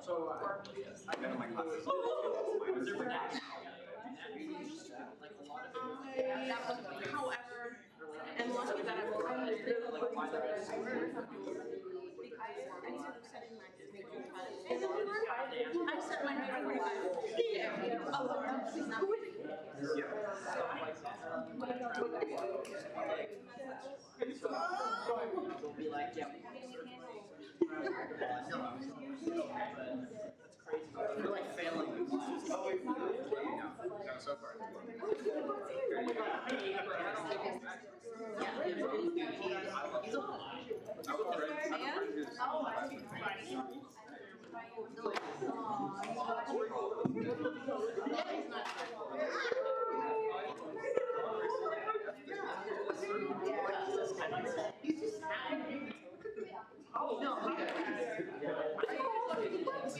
I've been in my classes. However, and lucky that I'm I set my 45. They'll be like, yeah. That's crazy. You're like failing. No, so far.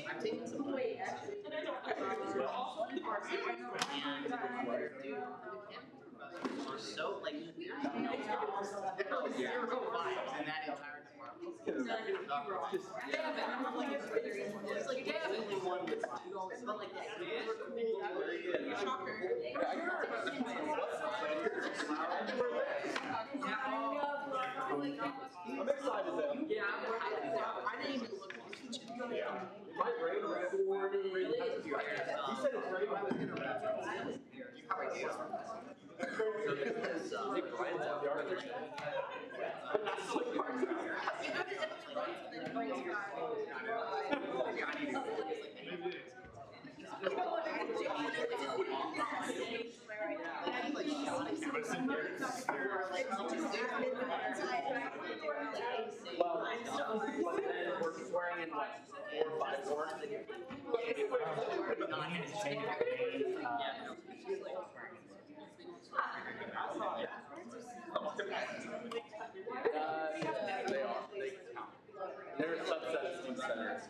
I'm taking some weight. We're so like zero vibes in that entire department. It's like definitely one with vibes, but like I'm excited though. yeah, I didn't even look at the kitchen. My brain recorded. He said it's very much in a rap. You probably do. I think Brian's out there. That's so hard. Well, we're swearing in like 4 or 5 words. They are. They count. They're a subset of student centers.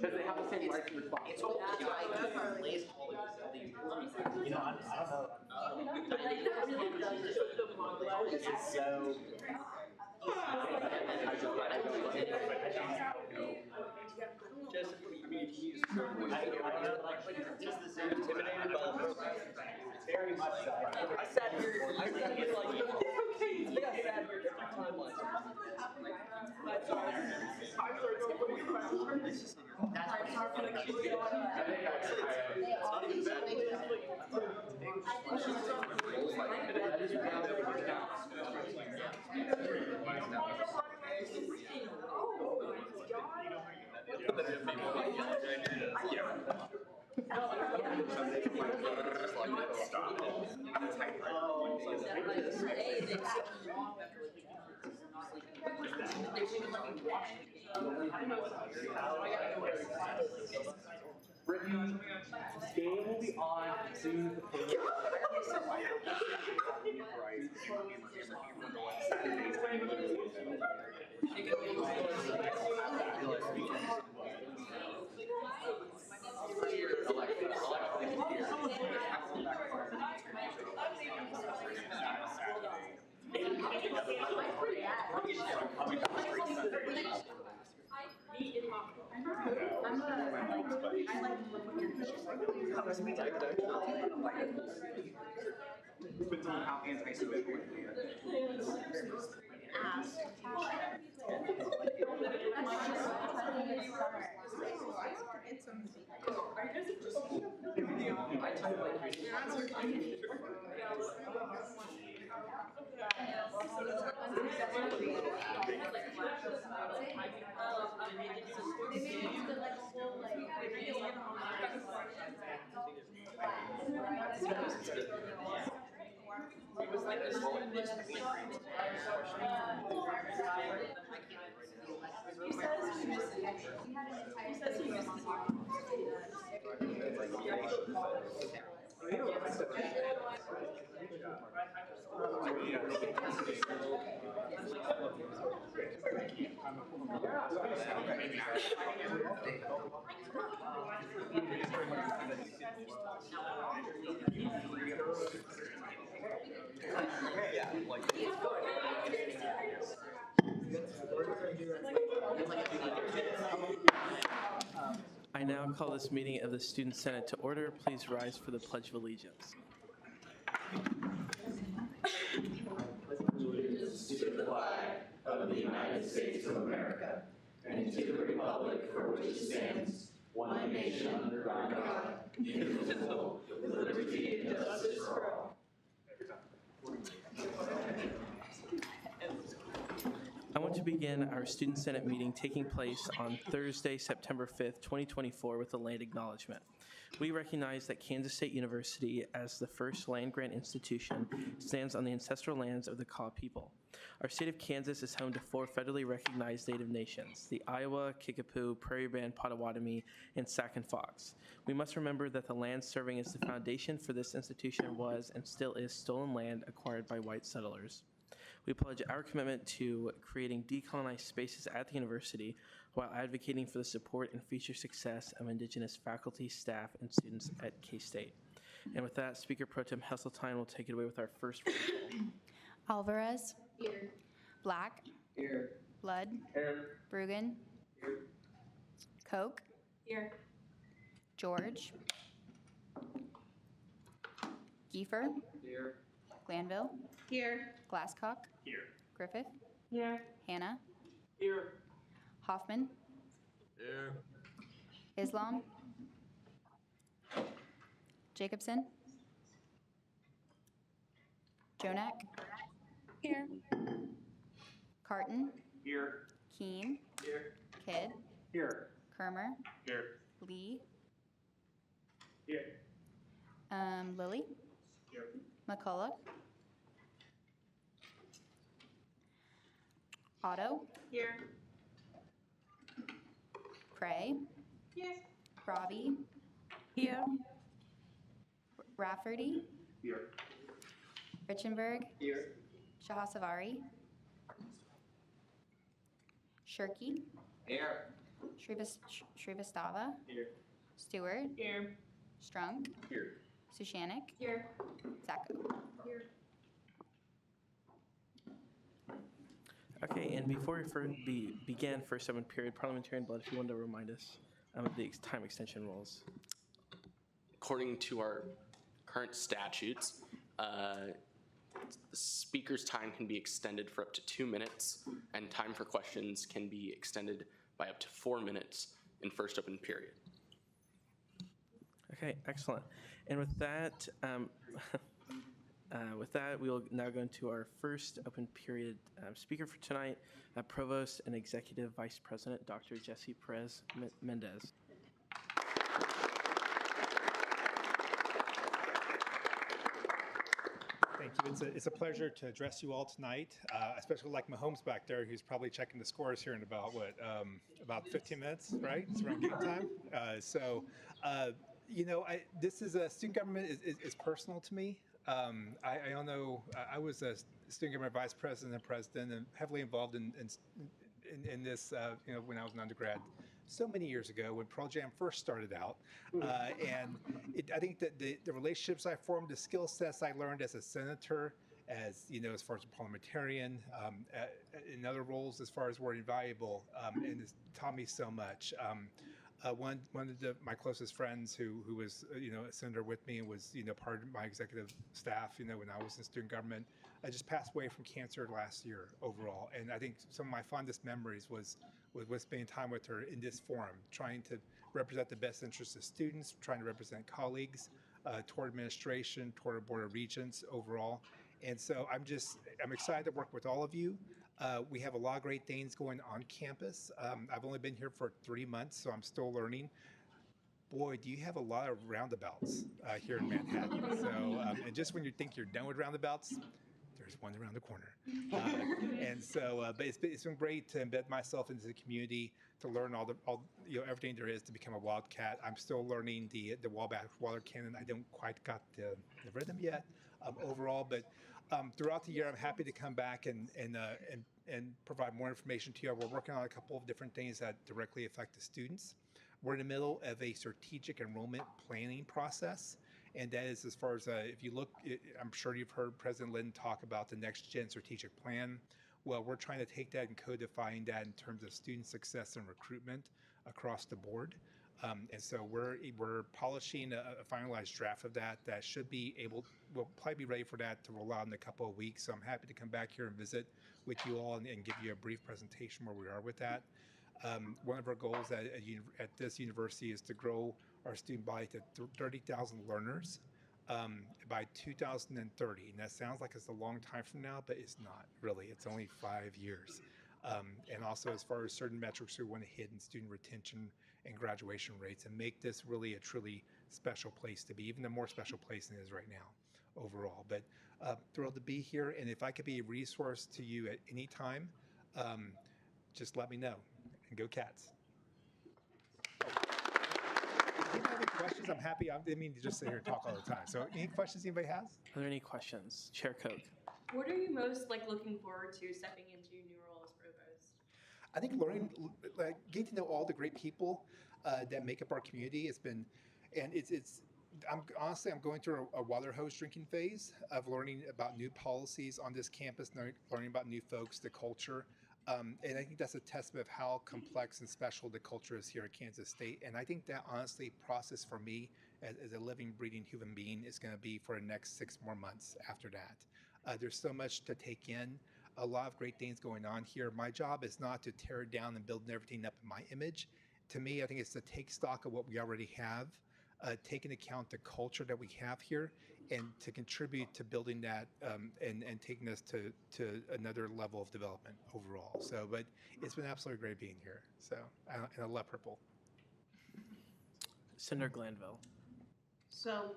Because they have the same rights and responsibilities. You know, I don't know. This is so. Just, I know, like, just the same intimidated by the program. Very much so. I sat here, I think it's like, it's okay, I think I sat here different timelines. That's all there. Brittany, game will be on soon. Depends on how anti-Semitic we are. It was like this whole I now call this meeting of the Student Senate to order. Please rise for the Pledge of Allegiance. I want to begin our Student Senate meeting taking place on Thursday, September 5th, 2024 with a land acknowledgement. We recognize that Kansas State University, as the first land-grant institution, stands on the ancestral lands of the Kaw people. Our state of Kansas is home to 4 federally recognized Native nations, the Iowa, Kickapoo, Prairie Band, Potawatomi, and Sac and Fox. We must remember that the land serving as the foundation for this institution was and still is stolen land acquired by white settlers. We pledge our commitment to creating decolonized spaces at the university while advocating for the support and future success of Indigenous faculty, staff, and students at K-State. And with that, Speaker Pro Tem Hesseltine will take it away with our first roll call. Alvarez. Here. Black. Here. Blood. Here. Brugan. Here. Koch. Here. George. Giefer. Here. Glanville. Here. Glasscock. Here. Griffith. Here. Hannah. Here. Hoffman. Here. Islam. Jacobson. Jonak. Here. Carton. Here. Keen. Here. Kidd. Here. Kermer. Here. Lee. Here. Lilly. Here. McCullough. Otto. Here. Prey. Here. Robbie. Here. Rafferty. Here. Richenberg. Here. Shahasavari. Shirky. Here. Shrivastava. Here. Stewart. Here. Strunk. Here. Sushanik. Here. Zacco. Here. Okay, and before we begin first segment period, Parliamentarian Blood, if you wanted to remind us of the time extension rules. According to our current statutes, the speaker's time can be extended for up to 2 minutes, and time for questions can be extended by up to 4 minutes in first open period. Okay, excellent. And with that, we will now go into our first open period speaker for tonight, Provost and Executive Vice President, Dr. Jesse Perez Mendez. Thank you. It's a pleasure to address you all tonight. I especially like Mahomes back there, who's probably checking the scores here in about, about 15 minutes, right? It's around game time. This is a student government is personal to me. I don't know. I was a student government vice president and president, and heavily involved in this. When I was an undergrad, so many years ago when Pearl Jam first started out, I think that the relationships I formed, the skill sets I learned as a senator, as far as a parliamentarian, in other roles as far as were invaluable, and it's taught me so much. One of my closest friends who was a senator with me and was part of my executive staff when I was in student government, I just passed away from cancer last year overall, and I think some of my fondest memories was spending time with her in this forum, trying to represent the best interests of students, trying to represent colleagues, toward administration, toward our Board of Regents overall. And so I'm excited to work with all of you. We have a lot of great things going on campus. I've only been here for 3 months, so I'm still learning. Boy, do you have a lot of roundabouts here in Manhattan. So, and just when you think you're done with roundabouts, there's one around the corner. But it's been great to embed myself into the community, to learn everything there is to become a Wildcat. I'm still learning the Wabash Water Cannon. I don't quite got the rhythm yet overall, but throughout the year, I'm happy to come back and provide more information to you. We're working on a couple of different things that directly affect the students. We're in the middle of a strategic enrollment planning process. And that is as far as, if you look, I'm sure you've heard President Linden talk about the Next Gen Strategic Plan. Well, we're trying to take that and codifying that in terms of student success and recruitment across the board. And so we're polishing a finalized draft of that should be we'll probably be ready for that to roll out in a couple of weeks. So I'm happy to come back here and visit with you all and give you a brief presentation where we are with that. One of our goals at this university is to grow our student body to 30,000 learners by 2030. And that sounds like it's a long time from now, but it's not really. It's only 5 years. And also as far as certain metrics we want to hit in student retention and graduation rates and make this really a truly special place to be, even a more special place than it is right now overall. But thrilled to be here. And if I could be a resource to you at any time, just let me know. And go Cats. If you have any questions, I'm happy. I didn't mean to just sit here and talk all the time. So any questions anybody has? Are there any questions? Chair Koch. What are you most looking forward to stepping into your new role as provost? I think learning, getting to know all the great people that make up our community. I'm going through a water hose drinking phase of learning about new policies on this campus, learning about new folks, the culture. And I think that's a testament of how complex and special the culture is here at Kansas State. And I think that honestly process for me as a living, breathing human being is going to be for the next 6 more months after that. There's so much to take in, a lot of great things going on here. My job is not to tear it down and build everything up in my image. To me, I think it's to take stock of what we already have, take into account the culture that we have here, and to contribute to building that and taking us to another level of development overall. So, but it's been absolutely great being here. So, and I love purple. Senator Glanville. So,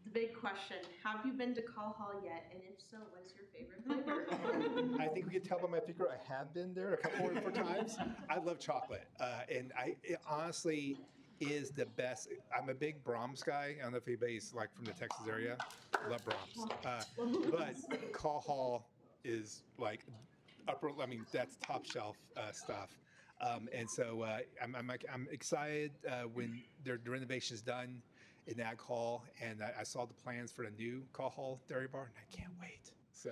the big question, have you been to Call Hall yet? And if so, what's your favorite flavor? I think we can tell by my figure I have been there a couple of different times. I love chocolate. And it honestly is the best. I'm a big Brahms guy. I don't know if anybody's like from the Texas area. I love Brahms. But Call Hall is like that's top shelf stuff. And so I'm excited when the renovation's done in that hall, and I saw the plans for the new Call Hall Dairy Bar, and I can't wait. So.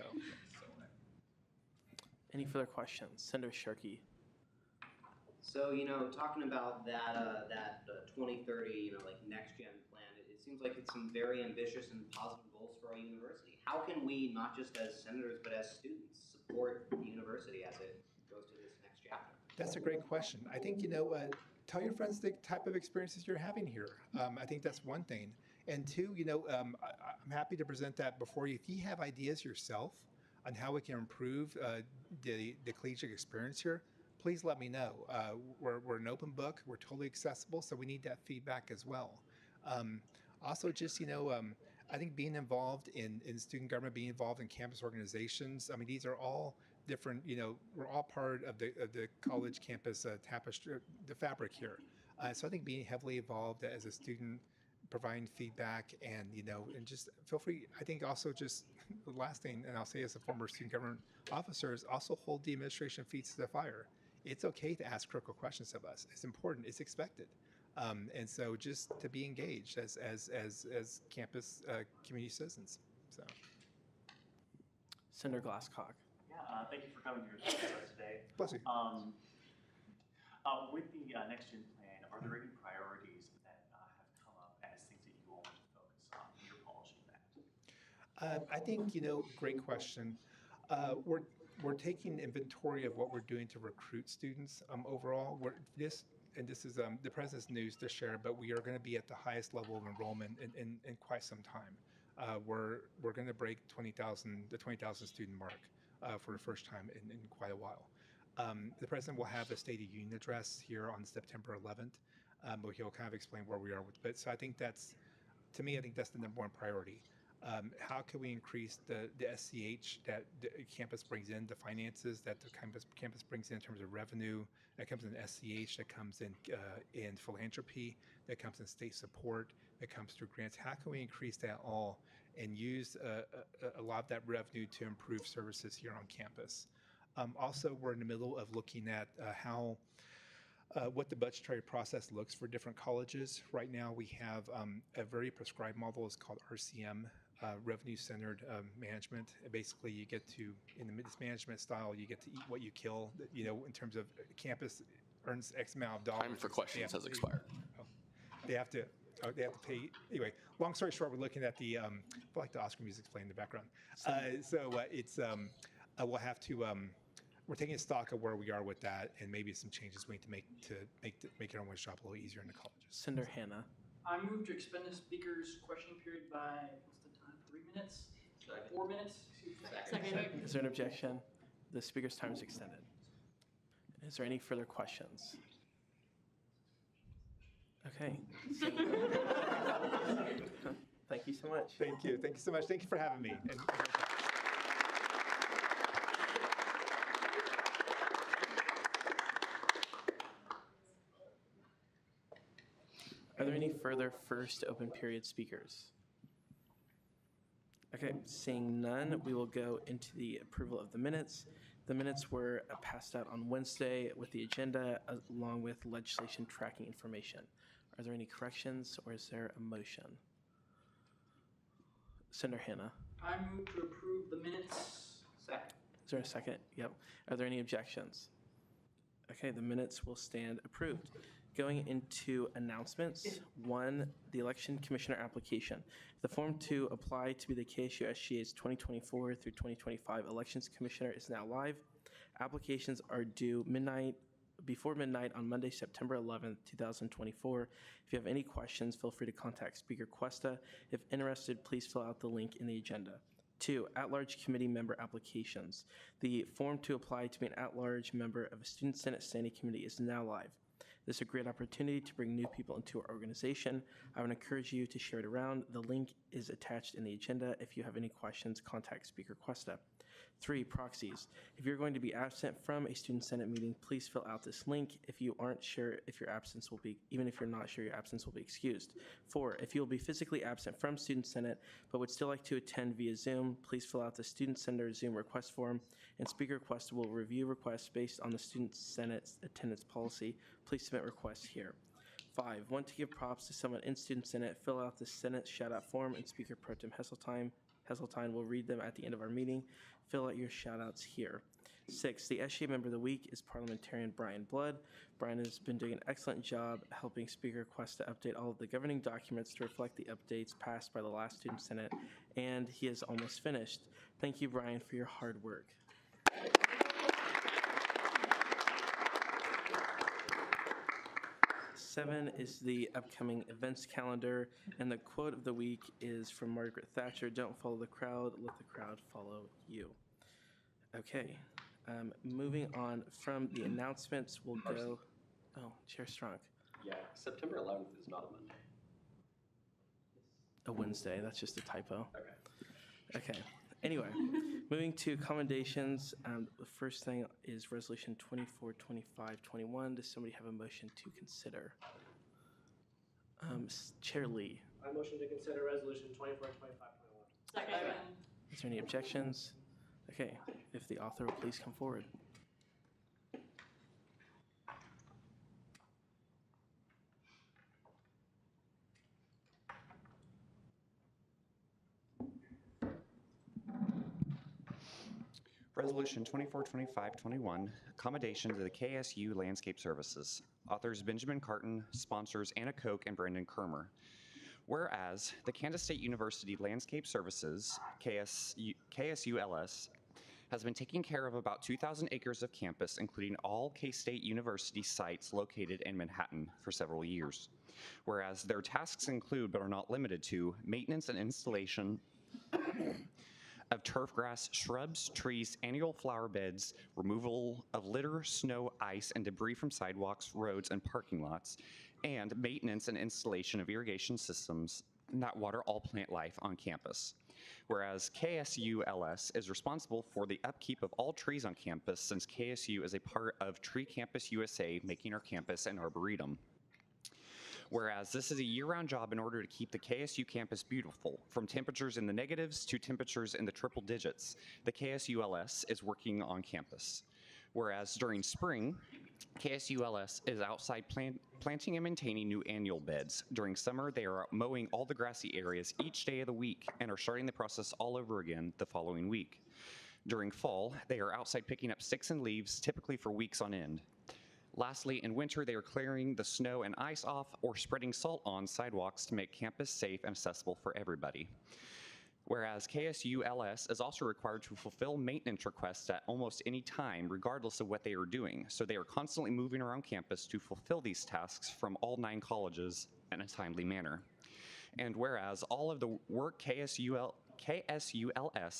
Any further questions? Senator Sharkey. So, talking about that 2030, like next gen plan, it seems like it's some very ambitious and positive goals for our university. How can we, not just as senators, but as students, support the university as it goes to this next chapter? That's a great question. I think, tell your friends the type of experiences you're having here. I think that's one thing. And two, I'm happy to present that before you. If you have ideas yourself on how we can improve the collegiate experience here, please let me know. We're an open book. We're totally accessible, so we need that feedback as well. Also, just, I think being involved in student government, being involved in campus organizations, these are all different, we're all part of the college campus tapestry, the fabric here. So I think being heavily involved as a student, providing feedback and just feel free. I think also just the last thing, and I'll say as a former student government officer, is also hold the administration feet to the fire. It's okay to ask critical questions of us. It's important. It's expected. And so just to be engaged as campus community citizens. So. Senator Glasscock. Yeah, thank you for coming here to us today. Bless you. With the next gen plan, are there any priorities that have come up as things that you all want to focus on when you're polishing that? I think, great question. We're taking inventory of what we're doing to recruit students overall. This is the president's news to share, but we are going to be at the highest level of enrollment in quite some time. We're going to break the 20,000 student mark for the first time in quite a while. The president will have a State of Union address here on September 11th, but he'll kind of explain where we are with it. So I think that's the number one priority. How can we increase the SCH that the campus brings in, the finances that the campus brings in terms of revenue, that comes in SCH, that comes in philanthropy, that comes in state support, that comes through grants. How can we increase that all and use a lot of that revenue to improve services here on campus? Also, we're in the middle of looking at what the budgetary process looks for different colleges. Right now, we have a very prescribed model. It's called RCM. revenue-centered management. Basically, you get to, in this management style, you get to eat what you kill. In terms of campus earns X amount of dollars. Time for questions has expired. They have to pay. Anyway, long story short, we're looking at the, I feel like the Oscar music's playing in the background. We'll have to, we're taking stock of where we are with that and maybe some changes we need to make everyone's job a little easier in the colleges. Senator Hannah. I move to extend the speaker's questioning period by, what's the time, 3 minutes? 4 minutes? Excuse me. Is there an objection? The speaker's time is extended. Is there any further questions? Okay. Thank you so much. Thank you. Thank you so much. Thank you for having me. Are there any further first open period speakers? Okay, seeing none, we will go into the approval of the minutes. The minutes were passed out on Wednesday with the agenda along with legislation tracking information. Are there any corrections or is there a motion? Senator Hannah. I move to approve the minutes. Second. Is there a second? Yep. Are there any objections? Okay, the minutes will stand approved. Going into announcements, 1, the election commissioner application. The form to apply to be the KSU SGA's 2024 through 2025 elections commissioner is now live. Applications are due before midnight on Monday, September 11th, 2024. If you have any questions, feel free to contact Speaker Cuesta. If interested, please fill out the link in the agenda. 2, at-large committee member applications. The form to apply to be an at-large member of a Student Senate Standing Committee is now live. This is a great opportunity to bring new people into our organization. I would encourage you to share it around. The link is attached in the agenda. If you have any questions, contact Speaker Cuesta. 3, proxies. If you're going to be absent from a Student Senate meeting, please fill out this link. If you aren't sure if your absence will be, even if you're not sure your absence will be excused. 4, if you'll be physically absent from Student Senate but would still like to attend via Zoom, please fill out the Student Senator Zoom request form, and Speaker Cuesta will review requests based on the Student Senate attendance policy. Please submit requests here. 5, want to give props to someone in Student Senate, fill out the Senate shout-out form, and Speaker Pro Tem Heseltine will read them at the end of our meeting. Fill out your shout-outs here. 6, the SGA Member of the Week is Parliamentarian Brian Blood. Brian has been doing an excellent job helping Speaker Cuesta update all of the governing documents to reflect the updates passed by the last Student Senate, and he is almost finished. Thank you, Brian, for your hard work. 7 is the upcoming events calendar, and the quote of the week is from Margaret Thatcher, "Don't follow the crowd, let the crowd follow you." Okay, moving on from the announcements, we'll go, Chair Strunk. Yeah, September 11th is not a Monday. A Wednesday, that's just a typo. Okay. Okay, anyway, moving to commendations, the first thing is Resolution 242521. Does somebody have a motion to consider? Chair Lee. I motion to consider resolution 242521. Second. Is there any objections? Okay, if the author will please come forward. Resolution 242521, accommodation to the KSU Landscape Services. Authors Benjamin Carton, sponsors Anna Koch and Brandon Kermer. Whereas the Kansas State University Landscape Services, KSULS, has been taking care of about 2,000 acres of campus, including all K-State University sites located in Manhattan for several years. Whereas their tasks include, but are not limited to, maintenance and installation of turf grass, shrubs, trees, annual flower beds, removal of litter, snow, ice, and debris from sidewalks, roads, and parking lots, and maintenance and installation of irrigation systems that water all plant life on campus. Whereas KSULS is responsible for the upkeep of all trees on campus, since KSU is a part of Tree Campus USA, making our campus an arboretum. Whereas this is a year-round job in order to keep the KSU campus beautiful, from temperatures in the negatives to temperatures in the triple digits, the KSULS is working on campus. Whereas during spring, KSULS is outside planting and maintaining new annual beds. During summer, they are mowing all the grassy areas each day of the week and are starting the process all over again the following week. During fall, they are outside picking up sticks and leaves, typically for weeks on end. Lastly, in winter, they are clearing the snow and ice off or spreading salt on sidewalks to make campus safe and accessible for everybody. Whereas KSULS is also required to fulfill maintenance requests at almost any time, regardless of what they are doing. So they are constantly moving around campus to fulfill these tasks from all 9 colleges in a timely manner. And whereas all of the work KSULS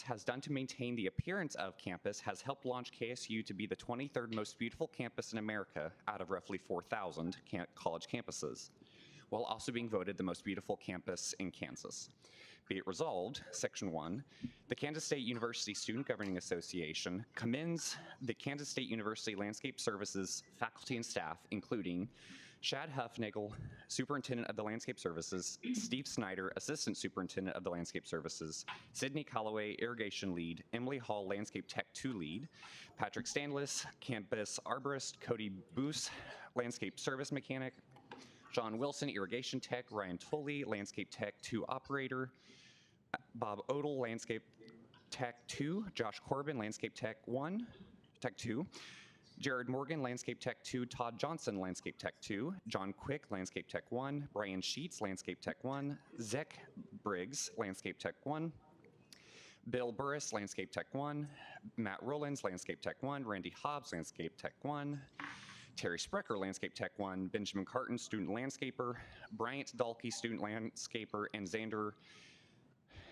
has done to maintain the appearance of campus has helped launch KSU to be the 23rd most beautiful campus in America out of roughly 4,000 college campuses, while also being voted the most beautiful campus in Kansas. Be it resolved, Section 1, the Kansas State University Student Governing Association commends the Kansas State University Landscape Services faculty and staff, including Shad Huffnagel, Superintendent of the Landscape Services, Steve Snyder, Assistant Superintendent of the Landscape Services, Sydney Calloway, Irrigation Lead, Emily Hall, Landscape Tech 2 Lead, Patrick Standless, Campus Arborist, Cody Boos, Landscape Service Mechanic, John Wilson, Irrigation Tech, Ryan Tolley, Landscape Tech 2 Operator, Bob Odell, Landscape Tech 2, Josh Corbin, Landscape Tech 1, Tech 2, Jared Morgan, Landscape Tech 2, Todd Johnson, Landscape Tech 2, John Quick, Landscape Tech 1, Brian Sheets, Landscape Tech 1, Zach Briggs, Landscape Tech 1, Bill Burris, Landscape Tech 1, Matt Rollins, Landscape Tech 1, Randy Hobbs, Landscape Tech 1, Terry Sprecher, Landscape Tech 1, Benjamin Carton, Student Landscaper, Bryant Dalkey, Student Landscaper, and Xander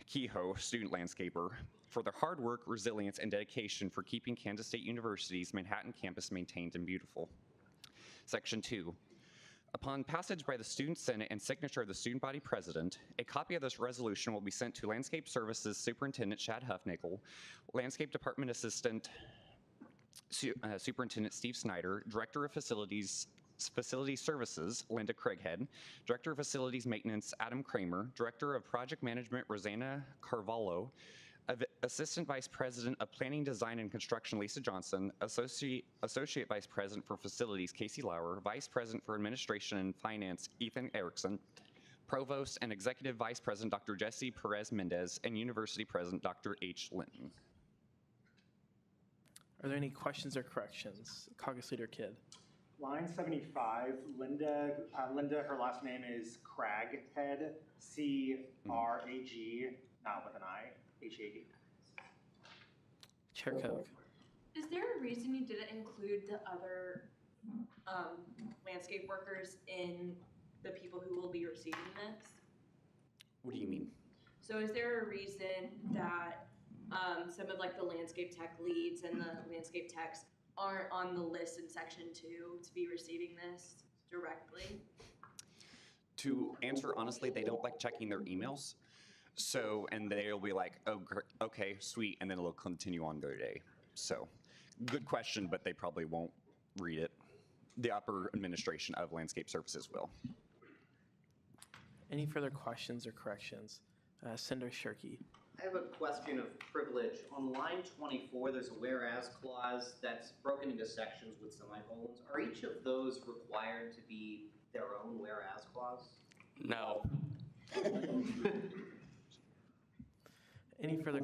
Kehoe, Student Landscaper, for their hard work, resilience, and dedication for keeping Kansas State University's Manhattan campus maintained and beautiful. Section 2. Upon passage by the Student Senate and signature of the Student Body President, a copy of this resolution will be sent to Landscape Services Superintendent Shad Huffnagel, Landscape Department Assistant Superintendent Steve Snyder, Director of Facility Services, Linda Craighead, Director of Facilities Maintenance, Adam Kramer, Director of Project Management, Rosanna Carvalho, Assistant Vice President of Planning, Design, and Construction, Lisa Johnson, Associate Vice President for Facilities, Casey Lauer, Vice President for Administration and Finance, Ethan Erickson, Provost and Executive Vice President, Dr. Jesse Perez Mendez, and University President, Dr. H. Linton. Are there any questions or corrections? Caucus Leader Kidd. Line 75, Linda, her last name is Craghead, C-R-A-G, not with an I, H-A-D. Chair Koch. Is there a reason you didn't include the other landscape workers in the people who will be receiving this? What do you mean? So is there a reason that some of like the landscape tech leads and the landscape techs aren't on the list in Section 2 to be receiving this directly? To answer honestly, they don't like checking their emails. So, and they'll be like, oh, okay, sweet, and then it'll continue on their day. So, good question, but they probably won't read it. The upper administration of Landscape Services will. Any further questions or corrections? Senator Shirkey. I have a question of privilege. On line 24, there's a whereas clause that's broken into sections with semicolons. Are each of those required to be their own whereas clause? No. Any further,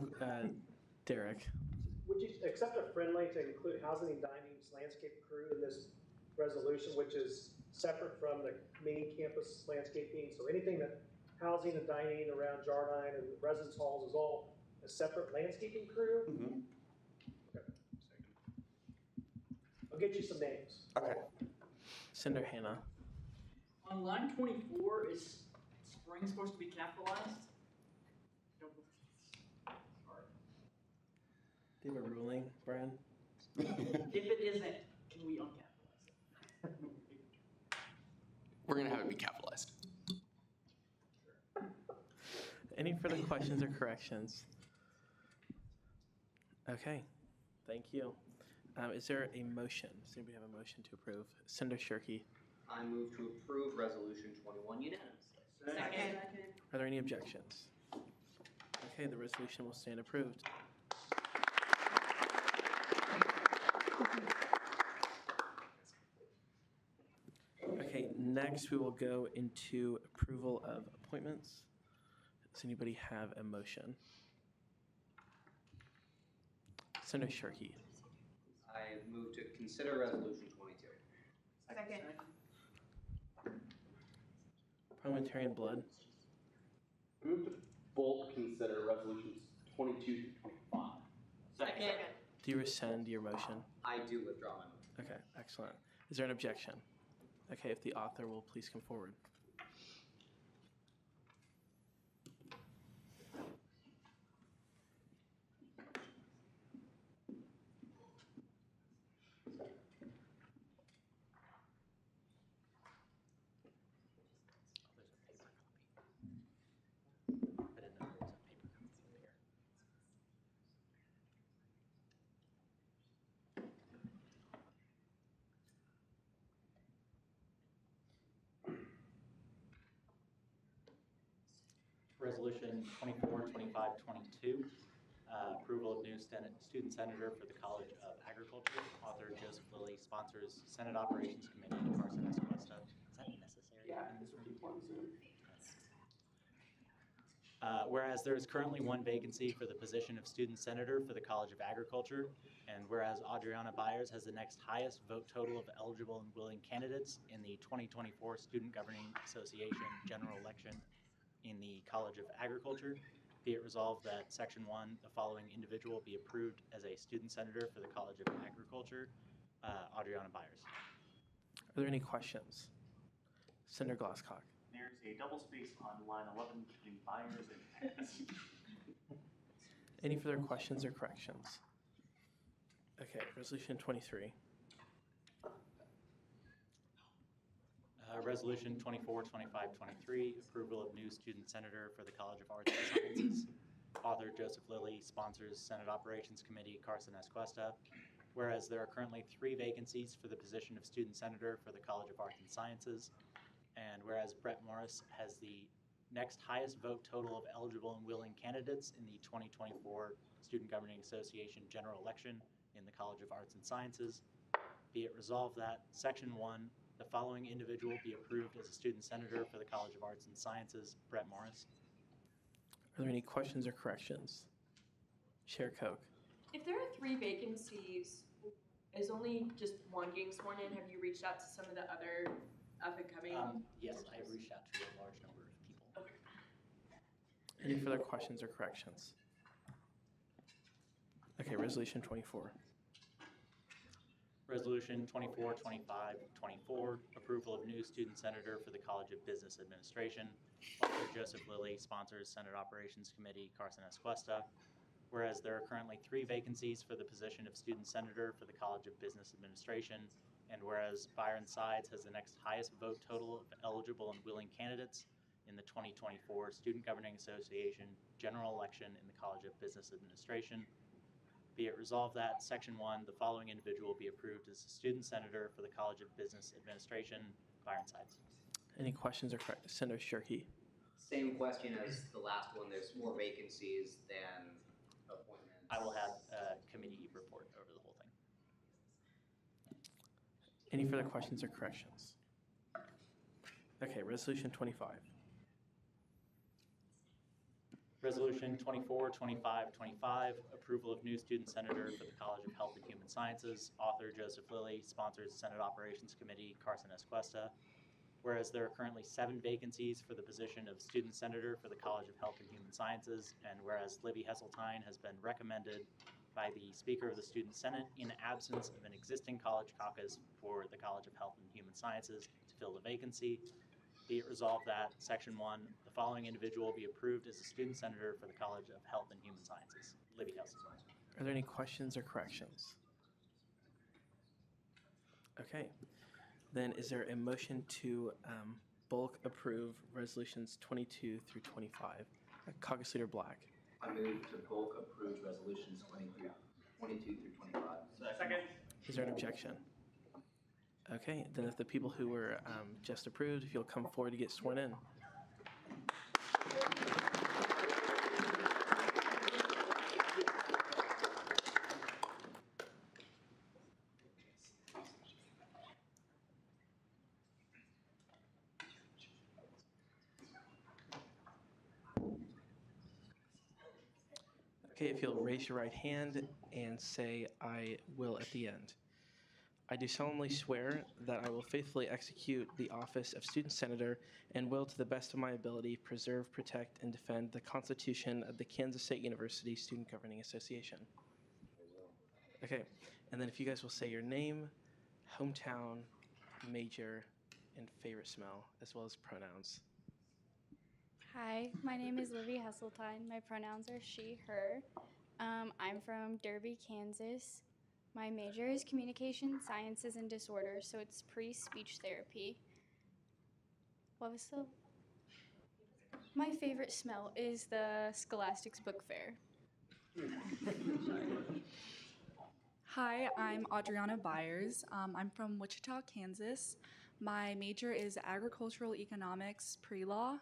Derek? Would you accept a friendly to include housing and dining's landscape crew in this resolution, which is separate from the main campus landscaping? So anything that housing and dining around Jardine and residence halls is all a separate landscaping crew? Mm-hmm. Okay. I'll get you some names. Okay. Senator Hannah. On line 24, is spring supposed to be capitalized? Do you have a ruling, Brian? If it isn't, can we uncapitalize it? We're going to have it be capitalized. Any further questions or corrections? Okay, thank you. Is there a motion? Does anybody have a motion to approve? Senator Shirkey. I move to approve Resolution 21 unanimously. Second. Are there any objections? Okay, the resolution will stand approved. Okay, next we will go into approval of appointments. Does anybody have a motion? Senator Sharkey. I move to consider resolution 22. Second. Parliamentarian Blood. Move to bulk consider resolutions 22 through 25. Second. Do you rescind your motion? I do withdraw my motion. Okay, excellent. Is there an objection? Okay, if the author will please come forward. Resolution 24, 25, 22, approval of new student senator for the College of Agriculture. Author Joseph Lilly, sponsors Senate Operations Committee, Carson S. Cuesta. Is that necessary in this room? Whereas there is currently one vacancy for the position of student senator for the College of Agriculture, and whereas Adriana Byers has the next highest vote total of eligible and willing candidates in the 2024 Student Governing Association general election in the College of Agriculture, be it resolved that Section 1, the following individual be approved as a student senator for the College of Agriculture, Adriana Byers. Are there any questions? Senator Glasscock. There's a double space on line 11 between Byers and Hess. Any further questions or corrections? Okay, resolution 23. Resolution 24, 25, 23, approval of new student senator for the College of Arts and Sciences. Author Joseph Lilly, sponsors Senate Operations Committee, Carson S. Cuesta. Whereas there are currently 3 vacancies for the position of student senator for the College of Arts and Sciences. And whereas Brett Morris has the next highest vote total of eligible and willing candidates in the 2024 Student Governing Association general election in the College of Arts and Sciences, be it resolved that Section 1, the following individual be approved as a student senator for the College of Arts and Sciences, Brett Morris. Are there any questions or corrections? Chair Koch. If there are 3 vacancies, is only just one getting sworn in? Have you reached out to some of the other up and coming? Yes, I have reached out to a large number of people. Okay. Any further questions or corrections? Okay, resolution 24. Resolution 24, 25, 24, approval of new student senator for the College of Business Administration. Author Joseph Lilly, sponsors Senate Operations Committee, Carson S. Cuesta. Whereas there are currently 3 vacancies for the position of student senator for the College of Business Administration, and whereas Byron Sides has the next highest vote total of eligible and willing candidates in the 2024 Student Governing Association general election in the College of Business Administration, be it resolved that Section 1, the following individual be approved as a student senator for the College of Business Administration, Byron Sides. Any questions or corrections? Senator Sharkey. Same question as the last one. There's more vacancies than appointments. I will have a committee report over the whole thing. Any further questions or corrections? Okay, resolution 25. Resolution 24, 25, 25, approval of new student senator for the College of Health and Human Sciences. Author Joseph Lilly, sponsors Senate Operations Committee, Carson S. Cuesta. Whereas there are currently 7 vacancies for the position of student senator for the College of Health and Human Sciences, and whereas Libby Hesseltine has been recommended by the Speaker of the Student Senate in absence of an existing college caucus for the College of Health and Human Sciences to fill the vacancy, be it resolved that Section 1, the following individual be approved as a student senator for the College of Health and Human Sciences, Libby Hesseltine. Are there any questions or corrections? Okay, then is there a motion to bulk approve resolutions 22 through 25? Caucus Leader Black. I move to bulk approve resolutions 22 through 25. Second. Is there an objection? Okay, then if the people who were just approved, if you'll come forward to get sworn in. Okay, if you'll raise your right hand and say, "I will" at the end. I do solemnly swear that I will faithfully execute the office of Student Senator and will, to the best of my ability, preserve, protect, and defend the Constitution of the Kansas State University Student Governing Association. Okay, and then if you guys will say your name, hometown, major, and favorite smell, as well as pronouns. Hi, my name is Livy Hesseltine. My pronouns are she, her. I'm from Derby, Kansas. My major is communication sciences and disorders, so it's pre-speech therapy. What was the? My favorite smell is the Scholastics Book Fair. Hi, I'm Adriana Byers. I'm from Wichita, Kansas. My major is agricultural economics pre-law,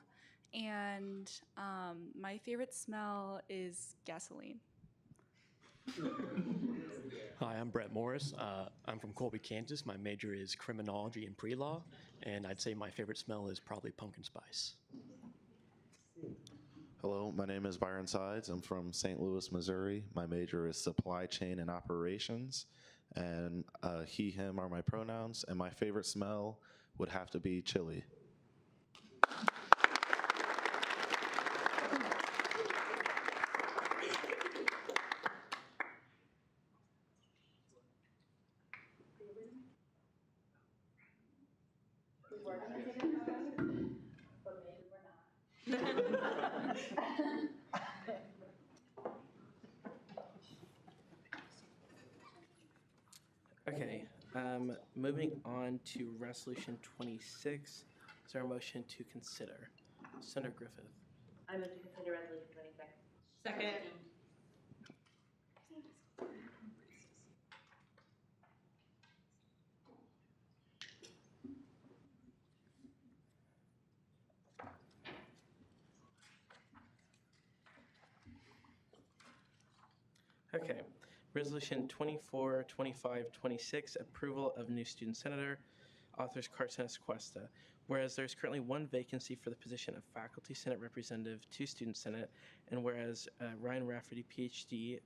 and my favorite smell is gasoline. Hi, I'm Brett Morris. I'm from Colby, Kansas. My major is criminology and pre-law, and I'd say my favorite smell is probably pumpkin spice. Hello, my name is Byron Sides. I'm from St. Louis, Missouri. My major is supply chain and operations, and he, him are my pronouns, and my favorite smell would have to be chili. Okay, moving on to Resolution 26. Is there a motion to consider? Senator Griffith. I move to consider resolution 26. Second. Okay, Resolution 24, 25, 26, approval of new student senator, authors Carson Esquesta. Whereas there's currently one vacancy for the position of faculty senate representative to student senate, and whereas Ryan Rafferty, PhD,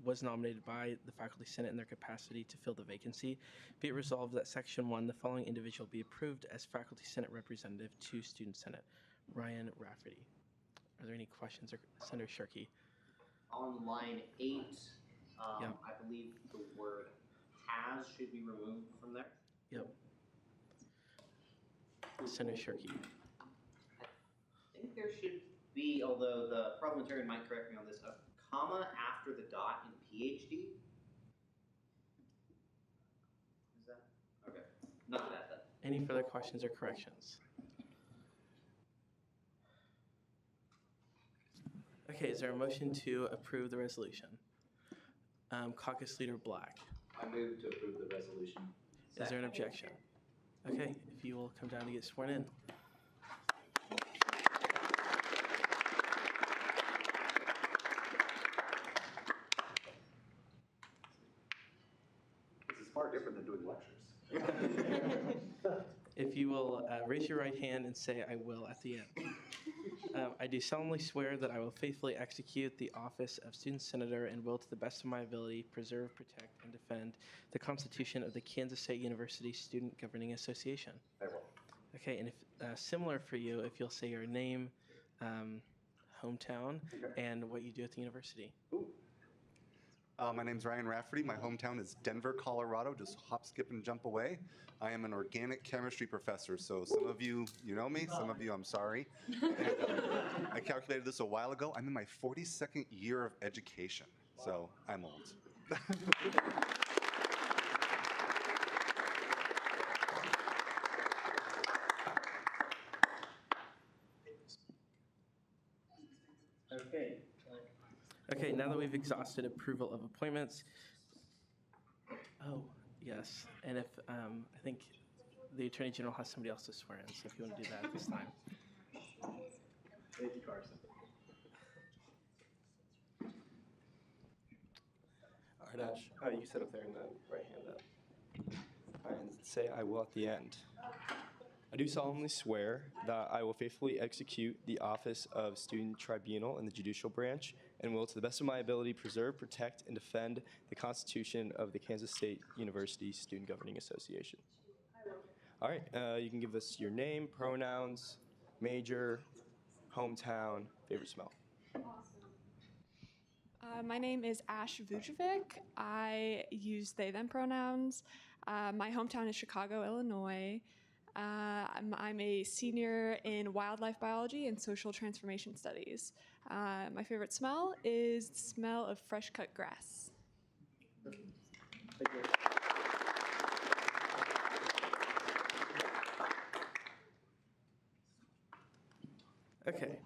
was nominated by the faculty senate in their capacity to fill the vacancy, be it resolved that section 1, the following individual be approved as faculty senate representative to student senate, Ryan Rafferty. Are there any questions, or Senator Shirkey? On line 8, Yeah. I believe the word has should be removed from there. Yep. Senator Shirkey. I think there should be, although the parliamentarian might correct me on this, a comma after the dot in PhD. Is that? Okay. Not that then. Any further questions or corrections? Okay, is there a motion to approve the resolution? Caucus Leader Black. I move to approve the resolution. Is there an objection? Okay, if you will come down to get sworn in. This is far different than doing lectures. If you will raise your right hand and say "I will" at the end. I do solemnly swear that I will faithfully execute the office of student senator and will, to the best of my ability, preserve, protect, and defend the Constitution of the Kansas State University Student Governing Association. I will. Okay, and if similar for you, if you'll say your name, hometown, and what you do at the university. My name's Ryan Rafferty. My hometown is Denver, Colorado, just hop, skip, and jump away. I am an organic chemistry professor, so some of you know me, some of you, I'm sorry. And, I calculated this a while ago. I'm in my 42nd year of education, so I'm old. Okay. Okay, now that we've exhausted approval of appointments, oh, yes, and if, I think the Attorney General has somebody else to swear in, so if you want to do that at this time. Thank you, Carson. All right, Ash, you sit up there in the right hand up. All right, and say "I will" at the end. I do solemnly swear that I will faithfully execute the office of student tribunal in the judicial branch and will, to the best of my ability, preserve, protect, and defend the Constitution of the Kansas State University Student Governing Association. All right, you can give us your name, pronouns, major, hometown, favorite smell. My name is Ash Vujovic. I use they, them pronouns. My hometown is Chicago, Illinois. I'm a senior in wildlife biology and social transformation studies. My favorite smell is the smell of fresh cut grass. Okay,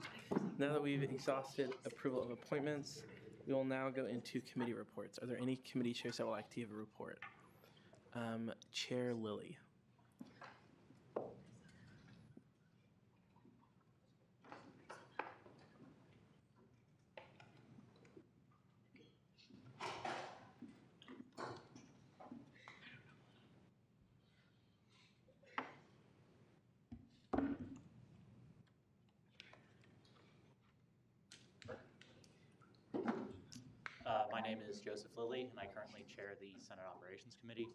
now that we've exhausted approval of appointments, we will now go into committee reports. Are there any committee chairs that would like to give a report? Chair Lilly. My name is Joseph Lilly, and I currently chair the Senate Operations Committee.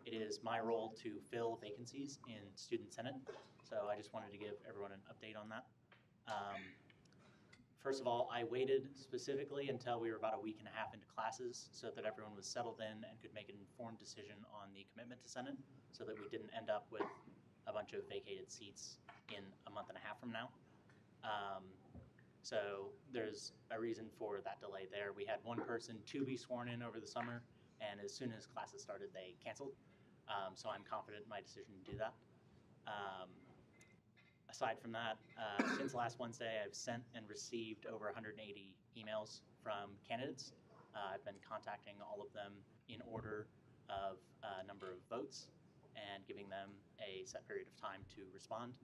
It is my role to fill vacancies in Student Senate, so I just wanted to give everyone an update on that. First of all, I waited specifically until we were about a week and a half into classes so that everyone was settled in and could make an informed decision on the commitment to Senate, so that we didn't end up with a bunch of vacated seats in a month and a half from now. So there's a reason for that delay there. We had one person to be sworn in over the summer, and as soon as classes started, they canceled. So I'm confident in my decision to do that. Aside from that, since last Wednesday, I've sent and received over 180 emails from candidates. I've been contacting all of them in order of number of votes and giving them a set period of time to respond.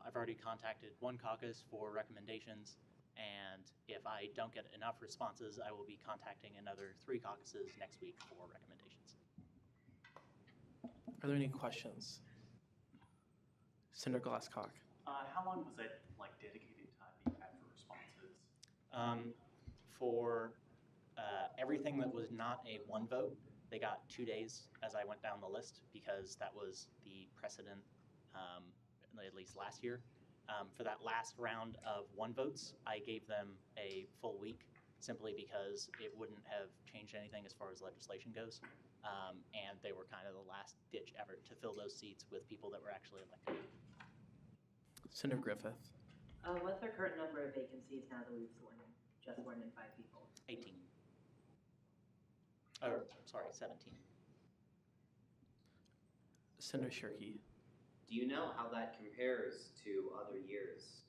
I've already contacted one caucus for recommendations, and if I don't get enough responses, I will be contacting another 3 caucuses next week for recommendations. Are there any questions? Senator Glasscock. How long was that dedicated time you had for responses? For everything that was not a one vote, they got 2 days as I went down the list, because that was the precedent, at least last year. For that last round of one votes, I gave them a full week, simply because it wouldn't have changed anything as far as legislation goes. And they were kind of the last ditch effort to fill those seats with people that were actually elected. Senator Griffith. What's the current number of vacancies now that we've just sworn in 5 people? 18. Or, sorry, 17. Senator Shirkey. Do you know how that compares to other years,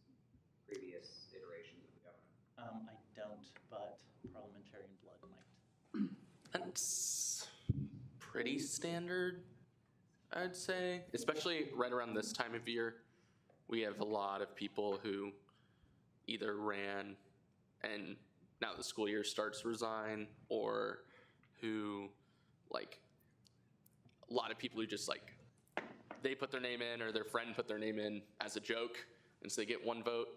previous iterations of the government? I don't, but parliamentarian blood might. That's pretty standard, I'd say. Especially right around this time of year, we have a lot of people who either ran and now the school year starts resign, or who, a lot of people who just they put their name in or their friend put their name in as a joke, and so they get one vote.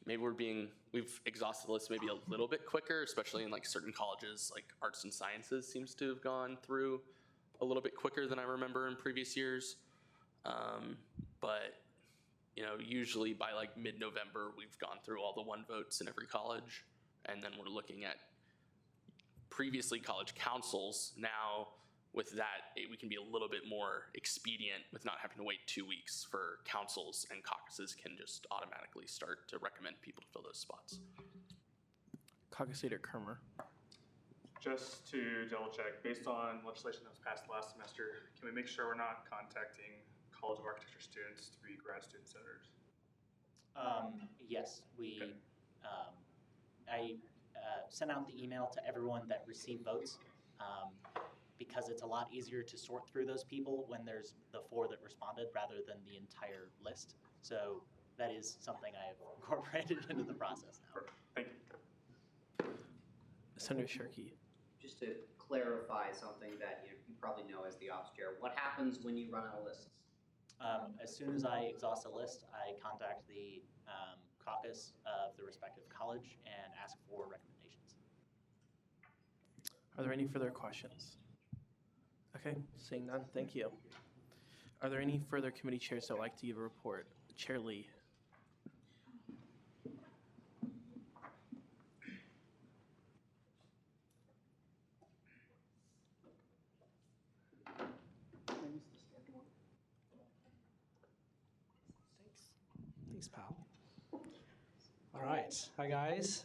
Maybe we've exhausted the list maybe a little bit quicker, especially in certain colleges, like arts and sciences seems to have gone through a little bit quicker than I remember in previous years. But usually by mid-November, we've gone through all the one votes in every college, and then we're looking at previously college councils. Now with that, we can be a little bit more expedient with not having to wait 2 weeks for councils, and caucuses can just automatically start to recommend people to fill those spots. Caucus Leader Kermer. Just to double check, based on legislation that was passed last semester, can we make sure we're not contacting College of Architecture students to be grad student senators? Yes, I sent out the email to everyone that received votes, because it's a lot easier to sort through those people when there's the 4 that responded rather than the entire list. So that is something I have incorporated into the process now. Thank you. Senator Shirkey. Just to clarify something that you probably know as the ops chair, what happens when you run out of lists? As soon as I exhaust a list, I contact the caucus of the respective college and ask for recommendations. Are there any further questions? Okay, seeing none, thank you. Are there any further committee chairs that would like to give a report? Chair Lee. Thanks, pal. All right, hi guys.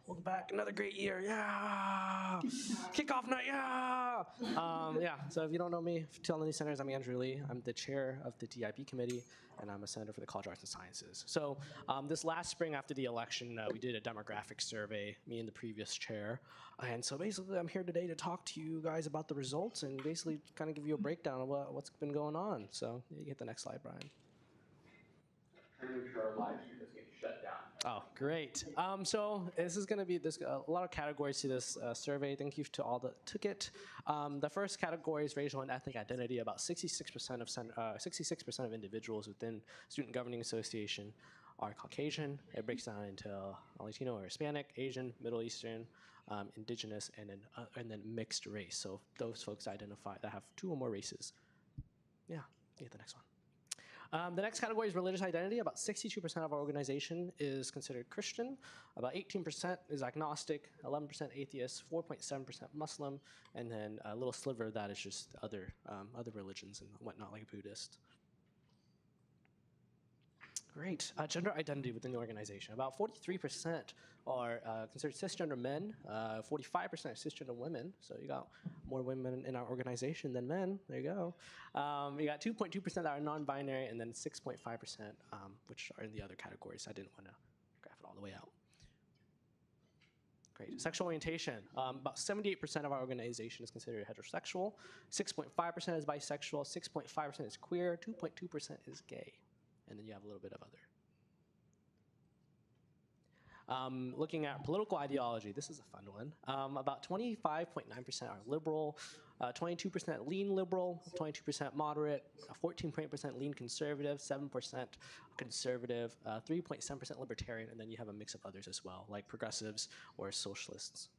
Welcome back. Another great year. Yeah. Kickoff night. Yeah. Yeah. So if you don't know me, tell any centers, I'm Andrew Lee. I'm the chair of the DIB committee, and I'm a senator for the College of Arts and Sciences. So this last spring after the election, we did a demographic survey, me and the previous chair. And so basically, I'm here today to talk to you guys about the results and basically kind of give you a breakdown of what's been going on. So you get the next slide, Brian. Our live stream is getting shut down. Oh, great. So this is going to be a lot of categories to this survey. Thank you to all that took it. The first category is racial and ethnic identity. About 66% of individuals within Student Governing Association are Caucasian. It breaks down into Latino or Hispanic, Asian, Middle Eastern, Indigenous, and then mixed race. So those folks identify that have two or more races. Yeah, get the next one. The next category is religious identity. About 62% of our organization is considered Christian. About 18% is agnostic, 11% atheist, 4.7% Muslim, and then a little sliver of that is just other religions and whatnot, like Buddhist. Great. Gender identity within the organization. About 43% are considered cisgender men, 45% are cisgender women. So you got more women in our organization than men. There you go. You got 2.2% that are non-binary, and then 6.5% which are in the other categories. I didn't want to graph it all the way out. Great. Sexual orientation. About 78% of our organization is considered heterosexual. 6.5% is bisexual. 6.5% is queer. 2.2% is gay. And then you have a little bit of other. Looking at political ideology, this is a fun one. About 25.9% are liberal, 22% lean liberal, 22% moderate, 14% lean conservative, 7% conservative, 3.7% libertarian, and then you have a mix of others as well, like progressives or socialists.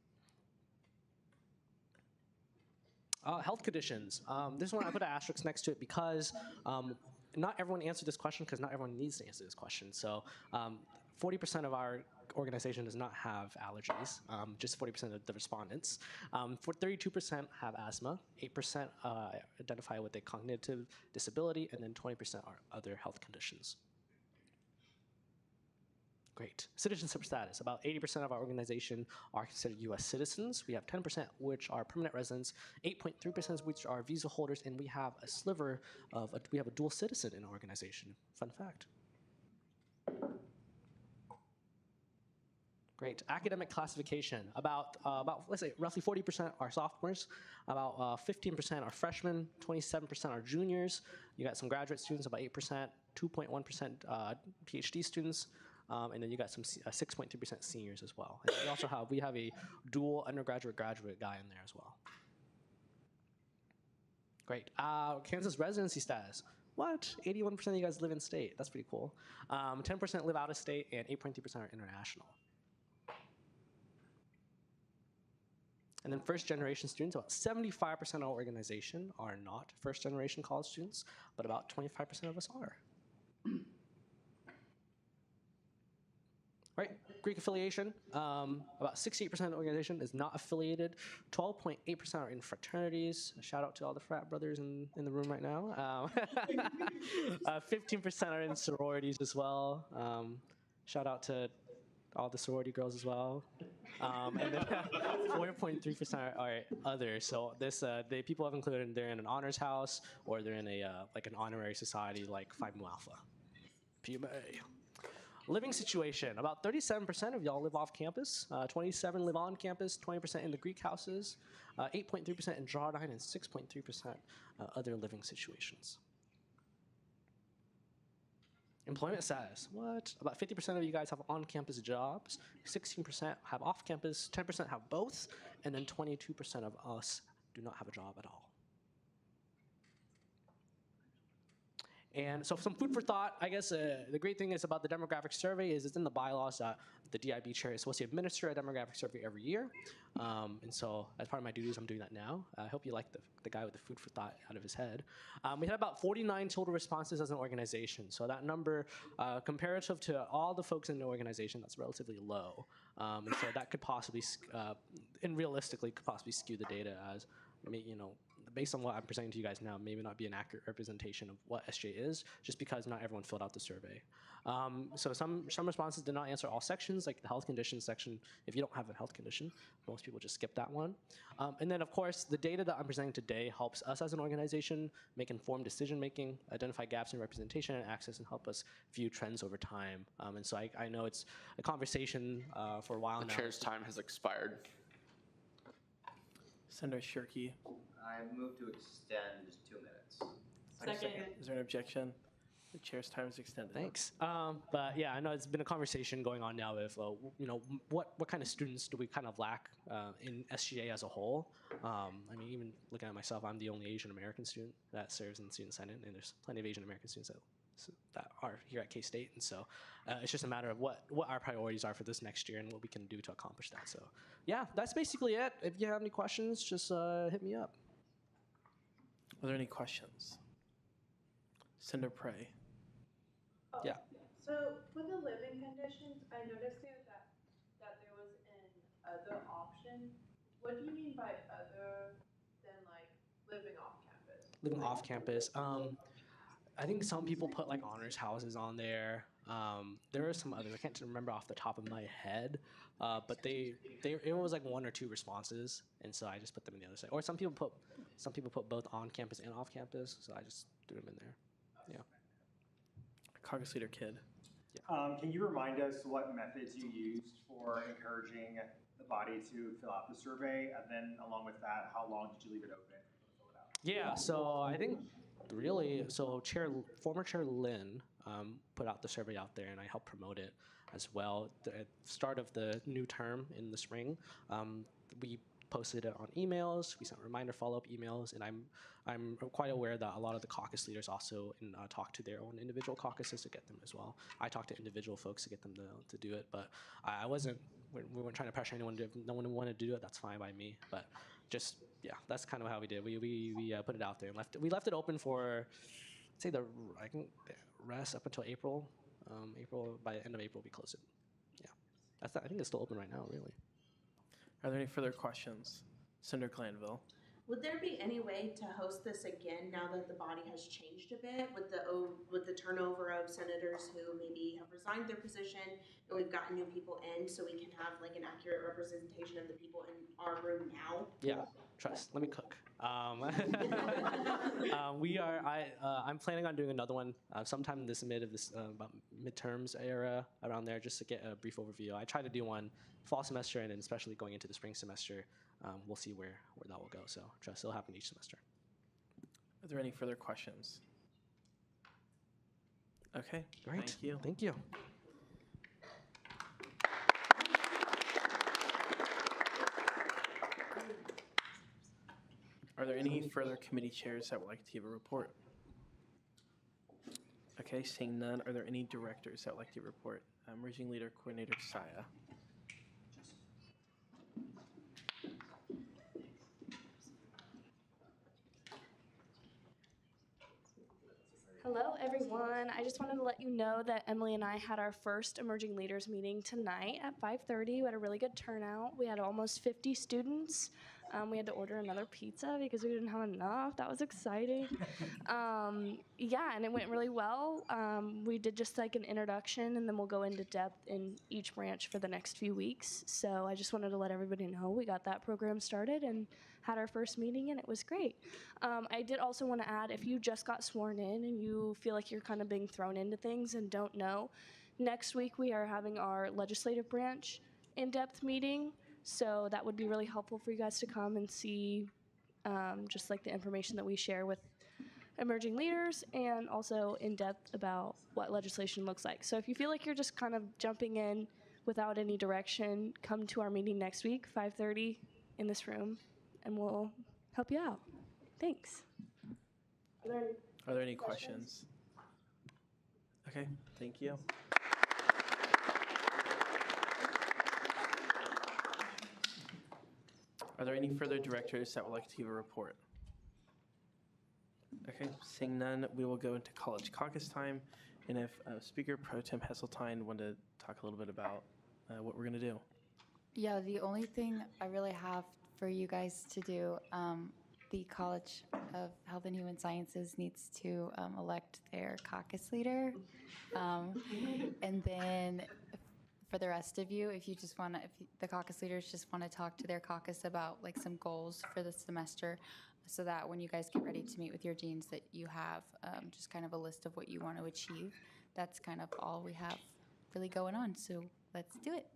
Health conditions. This one I put an asterisk next to it because not everyone answered this question because not everyone needs to answer this question. So 40% of our organization does not have allergies, just 40% of the respondents. 32% have asthma, 8% identify with a cognitive disability, and then 20% are other health conditions. Great. Citizenship status. About 80% of our organization are considered U.S. citizens. We have 10% which are permanent residents, 8.3% which are visa holders, and we have a sliver of, we have a dual citizen in our organization. Fun fact. Great. Academic classification. About let's say roughly 40% are sophomores, about 15% are freshmen, 27% are juniors. You got some graduate students, about 8%, 2.1% PhD students, and then you got some 6.3% seniors as well. And we also have a dual undergraduate graduate guy in there as well. Great. Kansas residency status. What? 81% of you guys live in state. That's pretty cool. 10% live out of state, and 8.3% are international. And then first generation students, about 75% of our organization are not first generation college students, but about 25% of us are. Right, Greek affiliation, about 68% of the organization is not affiliated, 12.8% are in fraternities. Shout out to all the frat brothers in the room right now. 15% are in sororities as well. Shout out to all the sorority girls as well. And then 4.3% are others. So this, the people have included, they're in an honors house or they're in a like an honorary society like Phi Mu Alpha. PMA. Living situation. About 37% of y'all live off campus. 27% live on campus. 20% in the Greek houses. 8.3% in Drawdown, and 6.3% other living situations. Employment status. What? About 50% of you guys have on-campus jobs. 16% have off-campus. 10% have both, and then 22% of us do not have a job at all. And so some food for thought, I guess the great thing is about the demographic survey is it's in the bylaws that the DIB chair is supposed to administer a demographic survey every year. And so as part of my duties, I'm doing that now. I hope you like the guy with the food for thought out of his head. We had about 49 total responses as an organization. So that number, comparative to all the folks in the organization, that's relatively low. And so that could possibly, and realistically, could possibly skew the data as, based on what I'm presenting to you guys now, maybe not be an accurate representation of what SJ is, just because not everyone filled out the survey. So some responses did not answer all sections, like the health conditions section. If you don't have a health condition, most people just skip that one. And then, of course, the data that I'm presenting today helps us as an organization make informed decision-making, identify gaps in representation and access, and help us view trends over time. And so I know it's a conversation for a while now. The chair's time has expired. Senator Shirkey. I move to extend 2 minutes. Second. Is there an objection? The chair's time is extended. Thanks. But yeah, I know it's been a conversation going on now with, what kind of students do we kind of lack in SGA as a whole? I mean, even looking at myself, I'm the only Asian American student that serves in the Student Senate, and there's plenty of Asian American students that are here at K-State. And so it's just a matter of what our priorities are for this next year and what we can do to accomplish that. So yeah, that's basically it. If you have any questions, just hit me up. Are there any questions? Senator Prey. Yeah. So with the living conditions, I noticed here that there was an other option. What do you mean by other than like living off campus? Living off campus. I think some people put like honors houses on there. There are some others. I can't remember off the top of my head, but it was like 1 or 2 responses, and so I just put them in the other side. Or some people put both on campus and off campus, so I just threw them in there. Yeah. Caucus Leader Kidd. Can you remind us what methods you used for encouraging the body to fill out the survey, and then along with that, how long did you leave it open to fill it out? Yeah. So I think really, former Chair Lynn put out the survey out there, and I helped promote it as well. At the start of the new term in the spring, we posted it on emails. We sent reminder follow-up emails, and I'm quite aware that a lot of the caucus leaders also talk to their own individual caucuses to get them as well. I talked to individual folks to get them to do it, but we weren't trying to pressure anyone to. If no one wanted to do it, that's fine by me. But just that's kind of how we did. We put it out there and left it open for, say the rest up until April. By the end of April we close it. Yeah, I think it's still open right now, really. Are there any further questions? Senator Glanville. Would there be any way to host this again now that the body has changed a bit with the turnover of senators who maybe have resigned their position and we've gotten new people in, so we can have like an accurate representation of the people in our room now? Yeah, trust. Let me cook. I'm planning on doing another one sometime in this about midterms era around there, just to get a brief overview. I try to do one fall semester and then especially going into the spring semester. We'll see where that will go. So trust it'll happen each semester. Are there any further questions? Okay, great. Thank you. Thank you. Are there any further committee chairs that would like to give a report? Okay, seeing none, are there any directors that would like to report? Emerging Leader Coordinator Saya. Hello, everyone. I just wanted to let you know that Emily and I had our first Emerging Leaders meeting tonight at 5:30. We had a really good turnout. We had almost 50 students. We had to order another pizza because we didn't have enough. That was exciting. Yeah, and it went really well. We did just like an introduction, and then we'll go into depth in each branch for the next few weeks. So I just wanted to let everybody know we got that program started and had our first meeting, and it was great. I did also want to add, if you just got sworn in and you feel like you're kind of being thrown into things and don't know, next week we are having our legislative branch in-depth meeting. So that would be really helpful for you guys to come and see just like the information that we share with emerging leaders and also in depth about what legislation looks like. So if you feel like you're just kind of jumping in without any direction, come to our meeting next week, 5:30 in this room, and we'll help you out. Thanks. Are there any questions? Okay, thank you. Are there any further directors that would like to give a report? Okay, seeing none, we will go into college caucus time. And if Speaker Pro Tem Hesseltine wanted to talk a little bit about what we're going to do. Yeah, the only thing I really have for you guys to do, the College of Health and Human Sciences needs to elect their caucus leader. And then for the rest of you, if you just want to, if the caucus leaders just want to talk to their caucus about like some goals for the semester, so that when you guys get ready to meet with your deans that you have just kind of a list of what you want to achieve. That's kind of all we have really going on, so let's do it.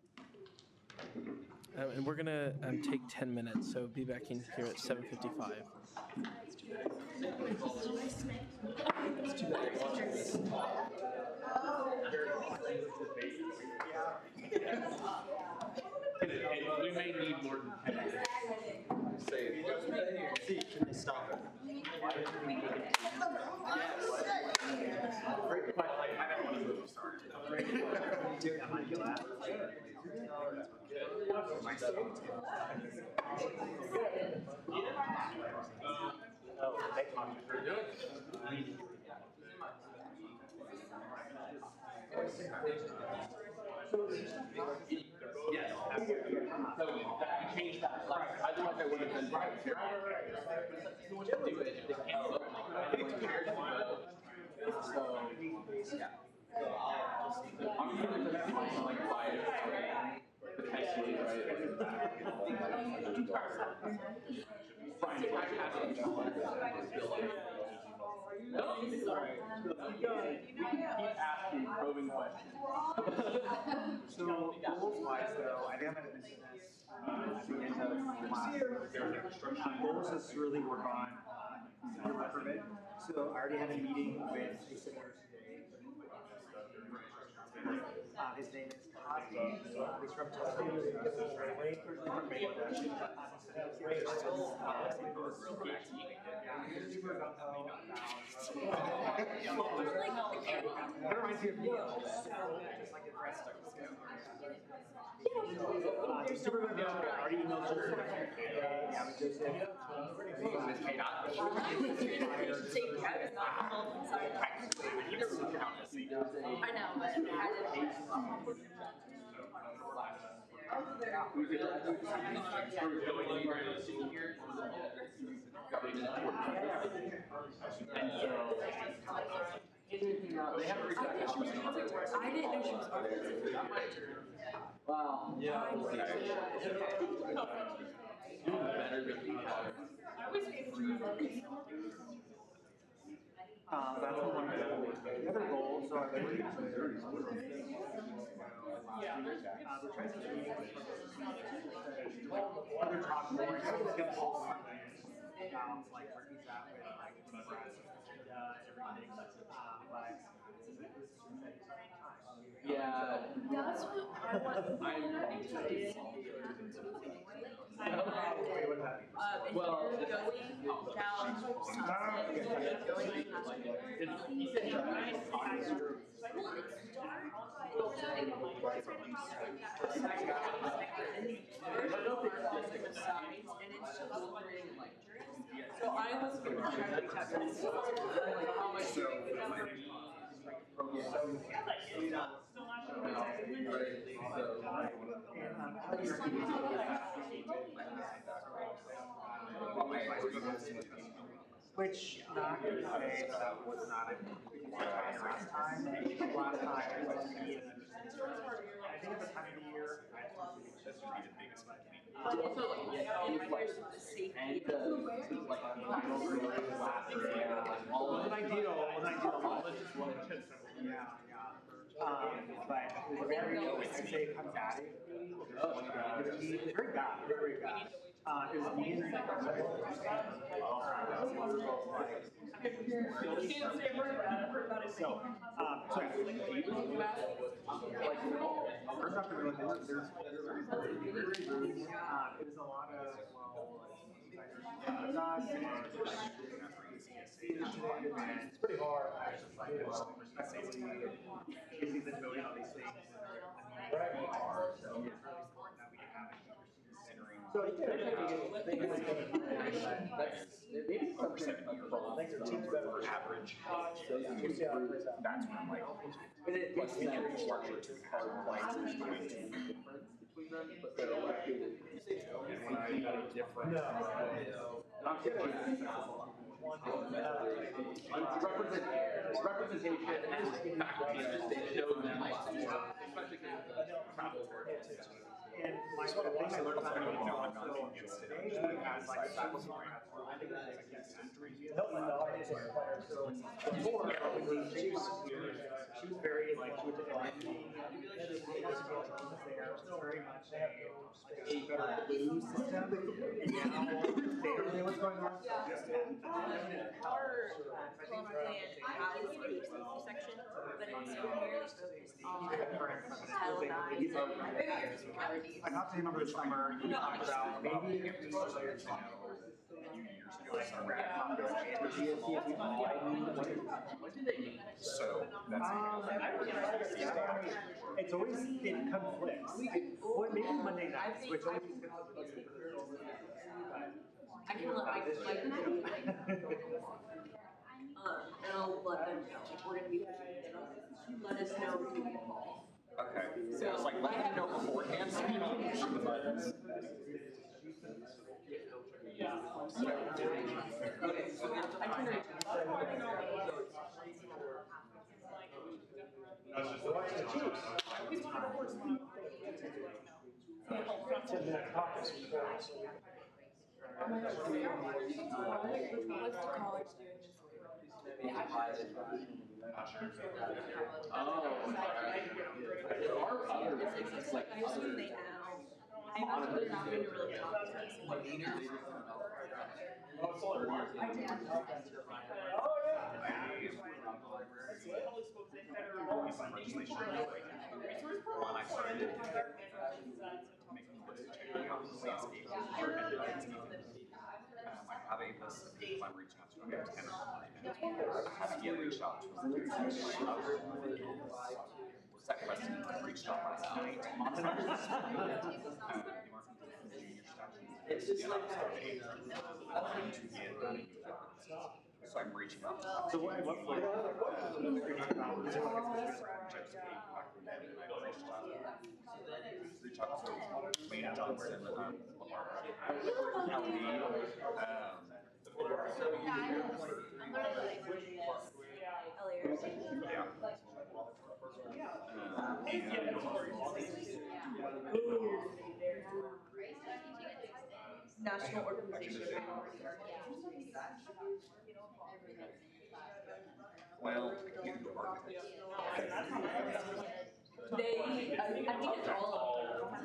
And we're going to take 10 minutes, so be back in here at 7:55. We may need more than 10 minutes. See, can they stop it? Why didn't we make it? I don't want to move, sorry. Dude, I might go out. Yes. So that we changed that. Otherwise, I would have been right. Who wants to do it? They can't vote. So, yeah. I'm going to have like 5 potentially, no, sorry. Keep asking probing questions. So goals-wise, though, I think I'm going to mention this at the end of last year. Goals is to really work on senator permit. So I already had a meeting with a senator today. His name is Kazi. He's from Tanzania. Originally from Bangladesh. That reminds me of you. Just like the rest of us. Super good. I already emailed Joseph. Yeah, with Joseph. I know, but I didn't know she was wow. Yeah. That's one goal. The other goal, so I'm we're trying to other top goals, get goals from like where he's at with like the press and everything. Yeah. That's what I want. Well, he said So I was going to how much which, not to say that was not a last time. Last time it was me. I think at the time of the year, I was just be the biggest fight. But it was very, I'd say, combative. It's very bad, very bad. It was me and first off, there's it was a lot of, well, it's pretty hard. safety, safety visibility, all these things. Wherever you are, so it's really important that we have it considering. So maybe something like their team's better for average. That's when I'm like, plus we can structure to how lights is going to be different between them, but they're elected. And when I got a different. Representation and faculty show them, especially travel work. And my one of the things I learned about it, no, I'm not against it. As like a faculty member, I think that's against it. So before, she was very like, she would take a she was very much a better blue system. Now, they don't know what's going on. Our plan has a section, but it's primarily focused on I talked to him over the summer, he talked about maybe if we started to know so it's always, it conflicts. Or maybe Monday nights, which always I can and I'll let them know if we're gonna be pushing. Let us know if we get involved. Okay, so it's like, let them know beforehand, so you don't push the buttons. Okay, so I can reach What's the college doing? There are other things like I assume they know. I'm not going to really talk to us. when I started making I have a list of people I'm reaching out to. I have 10 of them. I haven't yet reached out to them. Second question, I reached out last night. It's just like so I'm reaching out. So what reach out to Wayne Johnson, Lamar, National Organization of well, I can't do architects. I think it's all of them.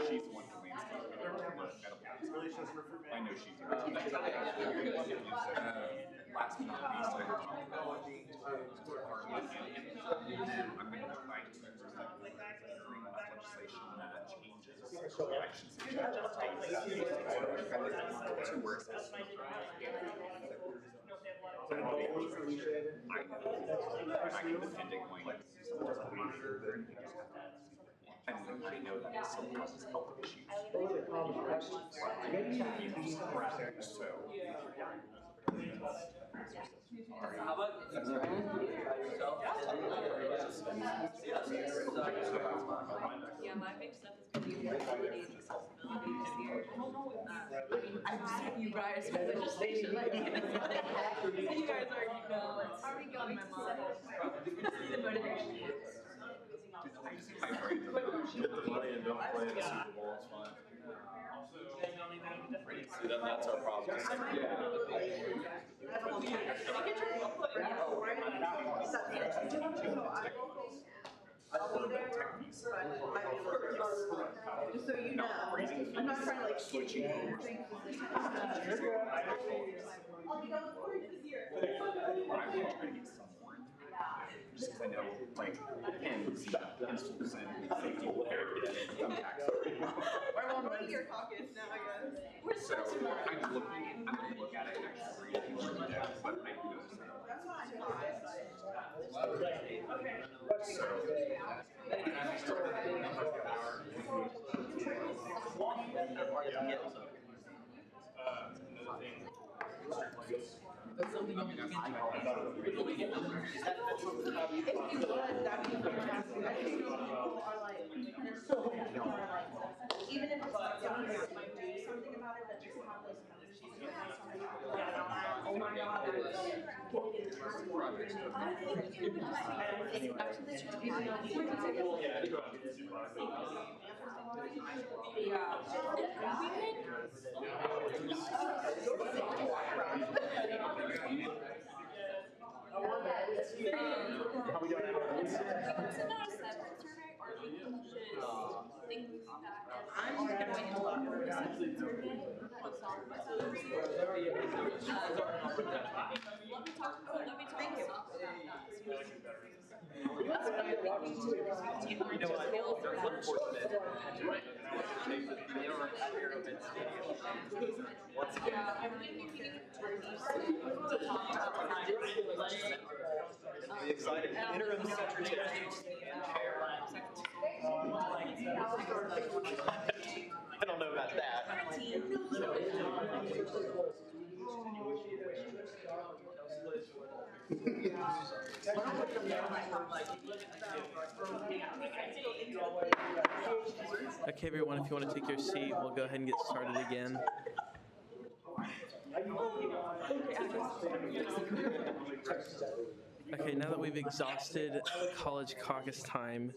She's the one who I know she's last but not least, I'm going to try to bring legislation that changes, I should say, to where it says I'm independent going and I know that it still causes health issues. So yeah, my big stuff is going to be mobility and accessibility this year. I'm just seeing you guys for legislation like this. You guys already know what's on my mind. The motivation. Get the money and don't play the Super Bowl, it's fine. See, that's our problem. Just so you know, I'm not trying to like switching over. I'm trying to get some more into it. Just because I your caucus now, I guess. So I'm gonna look at it and actually read it if you want to, but I do know this. That's what I thought. That's something you can If you would, that'd be fantastic. I think people are like, even if it's not something that might do something about it, but just have those numbers. You can have somebody who will go, oh my God, can we get a turn? After this, How we doing? I'm going to look for a separate survey. Thank you. Be excited. Interim secretary. I don't know about that. Okay, everyone, if you want to take your seat, we'll go ahead and get started again. Okay, now that we've exhausted college caucus time,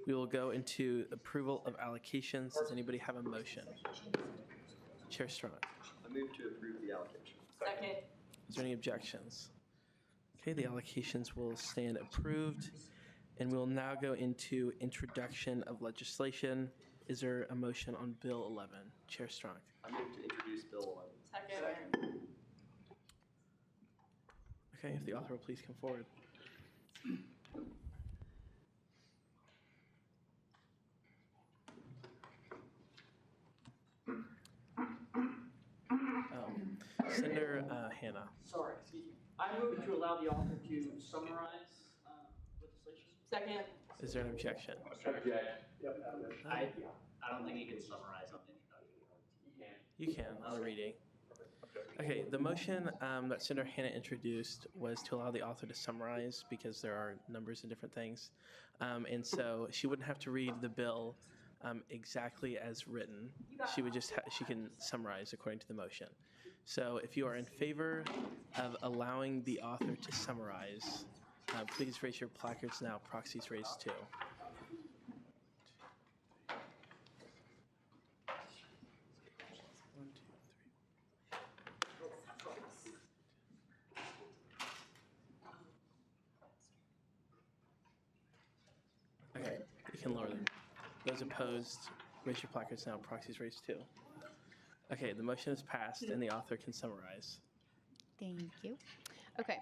we will go into approval of allocations. Does anybody have a motion? Chair Strong. I move to approve the allocation. Second. Is there any objections? Okay, the allocations will stand approved. And we'll now go into introduction of legislation. Is there a motion on Bill 11? Chair Strong. I move to introduce Bill 11. Second. Okay, if the author will please come forward. Senator Hannah. Sorry, excuse me. I move to allow the author to summarize legislation. Second. Is there an objection? I don't think you can summarize on the introduction. You can, on the reading. Okay, the motion that Senator Hannah introduced was to allow the author to summarize because there are numbers and different things. And so she wouldn't have to read the bill exactly as written. She would just, she can summarize according to the motion. So if you are in favor of allowing the author to summarize, please raise your placards now. Proxies raised too. Okay, you can lower them. Those opposed, raise your placards now. Proxies raised too. Okay, the motion is passed and the author can summarize. Thank you. Okay,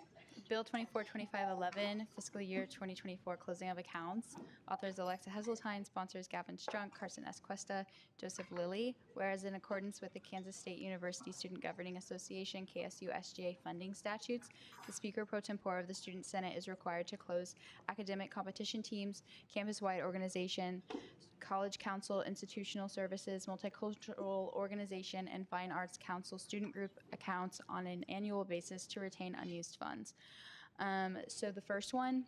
Bill 242511, fiscal year 2024 closing of accounts. Authors Alexa Heseltine, sponsors Gavin Strunk, Carson S. Cuesta, Joseph Lilly. Whereas in accordance with the Kansas State University Student Governing Association, KSU SGA funding statutes, the Speaker Pro Tempore of the Student Senate is required to close academic competition teams, campus-wide organization, College Council, Institutional Services, Multicultural Organization, and Fine Arts Council student group accounts on an annual basis to retain unused funds. So the first one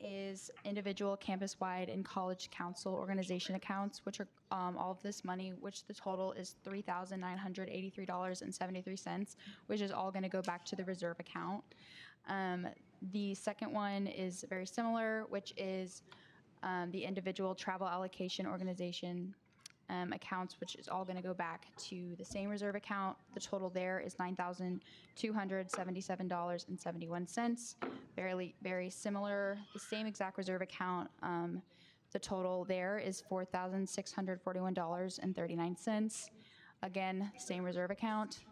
is individual campus-wide and College Council organization accounts, which are all of this money, which the total is $3,983.73, which is all going to go back to the reserve account. The second one is very similar, which is the individual travel allocation organization accounts, which is all going to go back to the same reserve account. The total there is $9,277.71. Very similar, the same exact reserve account. The total there is $4,641.39. Again, same reserve account.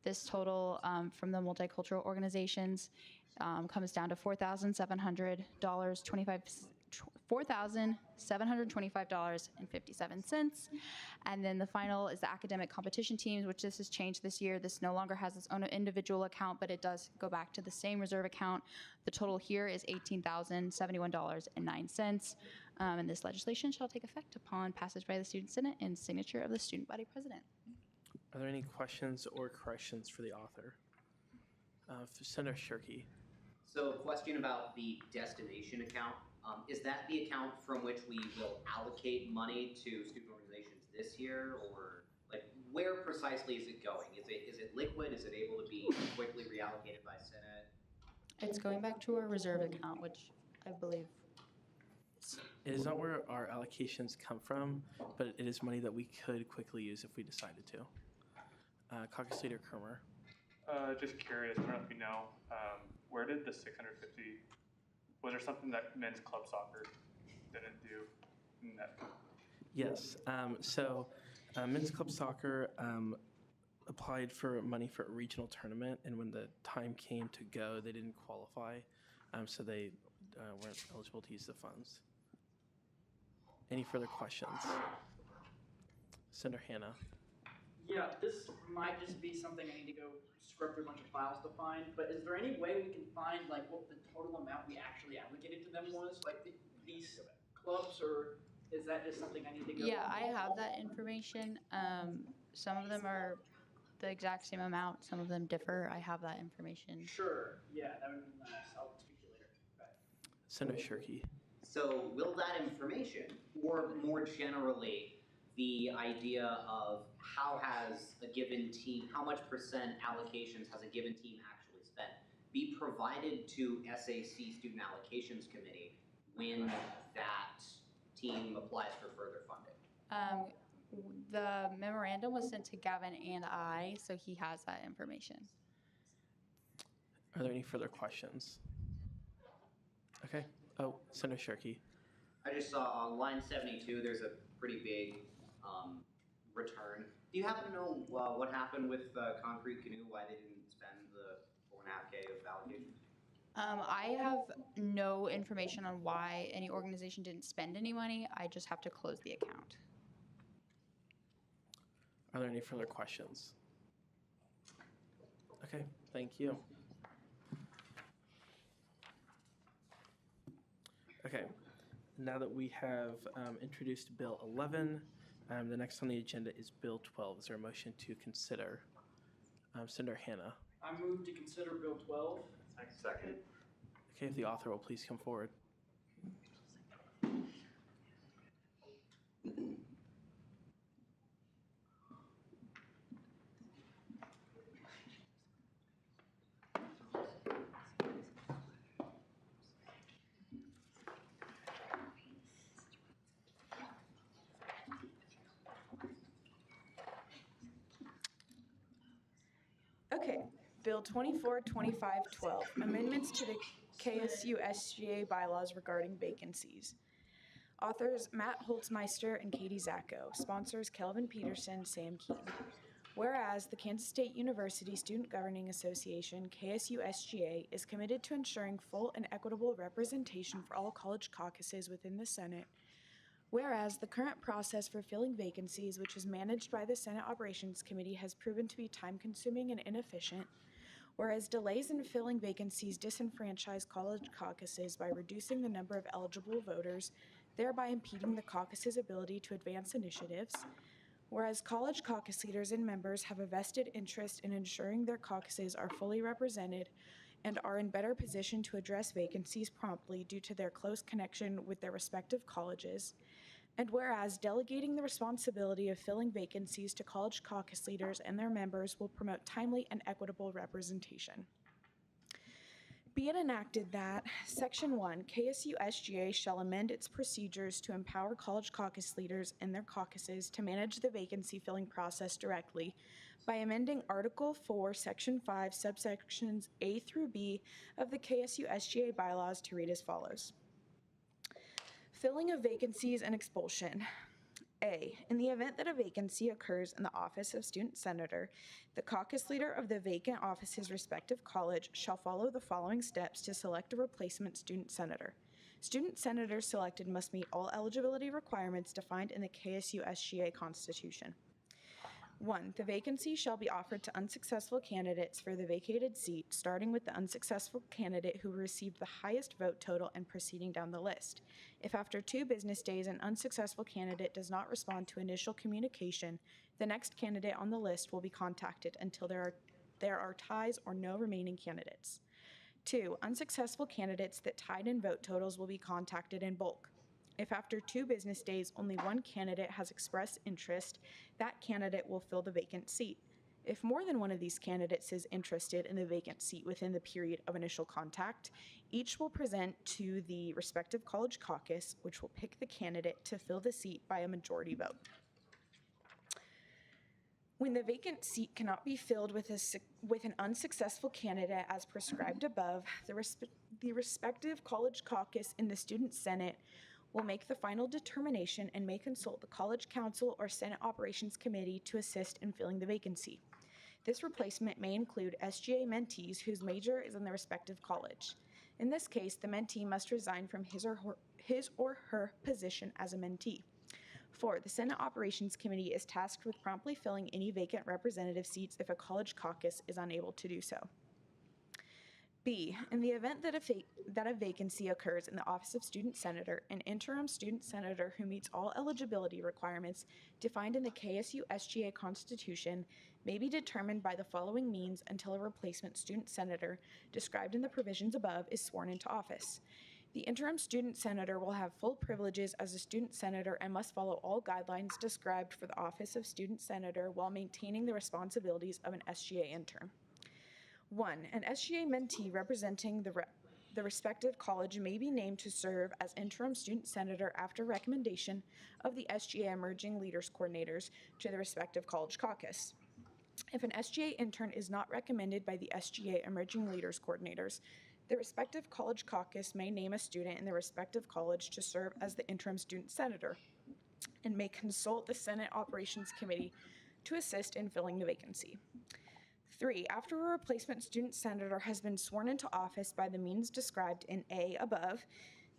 This total from the multicultural organizations comes down to $4,700.25 $4,725.57. And then the final is the academic competition teams, which this has changed this year. This no longer has its own individual account, but it does go back to the same reserve account. The total here is $18,071.09. And this legislation shall take effect upon passage by the Student Senate and signature of the student body president. Are there any questions or corrections for the author? For Senator Shirkey. So question about the destination account. Is that the account from which we will allocate money to student organizations this year, or like where precisely is it going? Is it liquid? Is it able to be quickly reallocated by Senate? It's going back to our reserve account, which I believe. It is not where our allocations come from, but it is money that we could quickly use if we decided to. Caucus Leader Kermer. Just curious, I don't know if you know, where did the 650, was there something that men's club soccer didn't do in that? Yes. Men's club soccer applied for money for a regional tournament, and when the time came to go, they didn't qualify, so they weren't eligible to use the funds. Any further questions? Senator Hannah. Yeah, this might just be something I need to go scrub through a bunch of files to find, but is there any way we can find like what the total amount we actually allocated to them was? Like these clubs, or is that just something I need to go? Yeah, I have that information. Some of them are the exact same amount, some of them differ. I have that information. Sure, yeah, that would be nice. I'll speak to you later. Bye. Senator Shirkey. So will that information, or more generally, the idea of how has a given team, how much percent allocations has a given team actually spent, be provided to SAC Student Allocations Committee when that team applies for further funding? The memorandum was sent to Gavin and I, so he has that information. Are there any further questions? Okay. Oh, Senator Shirkey. I just saw on line 72, there's a pretty big return. Do you happen to know what happened with Concrete Canoe, why they didn't spend the $4.5K of allocation? I have no information on why any organization didn't spend any money. I just have to close the account. Are there any further questions? Okay, thank you. Okay, now that we have introduced Bill 11, the next on the agenda is Bill 12. Is there a motion to consider? Senator Hannah. I move to consider Bill 12. Second. Okay, if the author will please come forward. Okay, Bill 242512, amendments to the KSU SGA bylaws regarding vacancies. Authors Matt Holtzmeister and Katie Zacco. Sponsors Kelvin Peterson, Sam Keene. Whereas the Kansas State University Student Governing Association, KSU SGA, is committed to ensuring full and equitable representation for all college caucuses within the Senate. Whereas the current process for filling vacancies, which is managed by the Senate Operations Committee, has proven to be time-consuming and inefficient. Whereas delays in filling vacancies disenfranchise college caucuses by reducing the number of eligible voters, thereby impeding the caucus's ability to advance initiatives. Whereas college caucus leaders and members have a vested interest in ensuring their caucuses are fully represented and are in better position to address vacancies promptly due to their close connection with their respective colleges. And whereas delegating the responsibility of filling vacancies to college caucus leaders and their members will promote timely and equitable representation. Be it enacted that, Section 1, KSU SGA shall amend its procedures to empower college caucus leaders and their caucuses to manage the vacancy filling process directly by amending Article 4, Section 5, subsections A through B of the KSU SGA bylaws to read as follows. Filling of vacancies and expulsion. A, in the event that a vacancy occurs in the office of student senator, the caucus leader of the vacant office's respective college shall follow the following steps to select a replacement student senator. Student senators selected must meet all eligibility requirements defined in the KSU SGA Constitution. 1. The vacancy shall be offered to unsuccessful candidates for the vacated seat, starting with the unsuccessful candidate who received the highest vote total and proceeding down the list. If after 2 business days an unsuccessful candidate does not respond to initial communication, the next candidate on the list will be contacted until there are ties or no remaining candidates. 2. Unsuccessful candidates that tied in vote totals will be contacted in bulk. If after 2 business days only one candidate has expressed interest, that candidate will fill the vacant seat. If more than one of these candidates is interested in the vacant seat within the period of initial contact, each will present to the respective college caucus, which will pick the candidate to fill the seat by a majority vote. When the vacant seat cannot be filled with an unsuccessful candidate as prescribed above, the respective college caucus in the Student Senate will make the final determination and may consult the College Council or Senate Operations Committee to assist in filling the vacancy. This replacement may include SGA mentees whose major is in the respective college. In this case, the mentee must resign from his or her position as a mentee. 4. The Senate Operations Committee is tasked with promptly filling any vacant representative seats if a college caucus is unable to do so. B. In the event that a vacancy occurs in the office of student senator, an interim student senator who meets all eligibility requirements defined in the KSU SGA Constitution may be determined by the following means until a replacement student senator, described in the provisions above, is sworn into office. The interim student senator will have full privileges as a student senator and must follow all guidelines described for the office of student senator while maintaining the responsibilities of an SGA intern. 1. An SGA mentee representing the respective college may be named to serve as interim student senator after recommendation of the SGA Emerging Leaders Coordinators to the respective college caucus. If an SGA intern is not recommended by the SGA Emerging Leaders Coordinators, the respective college caucus may name a student in the respective college to serve as the interim student senator and may consult the Senate Operations Committee to assist in filling the vacancy. 3. After a replacement student senator has been sworn into office by the means described in A above,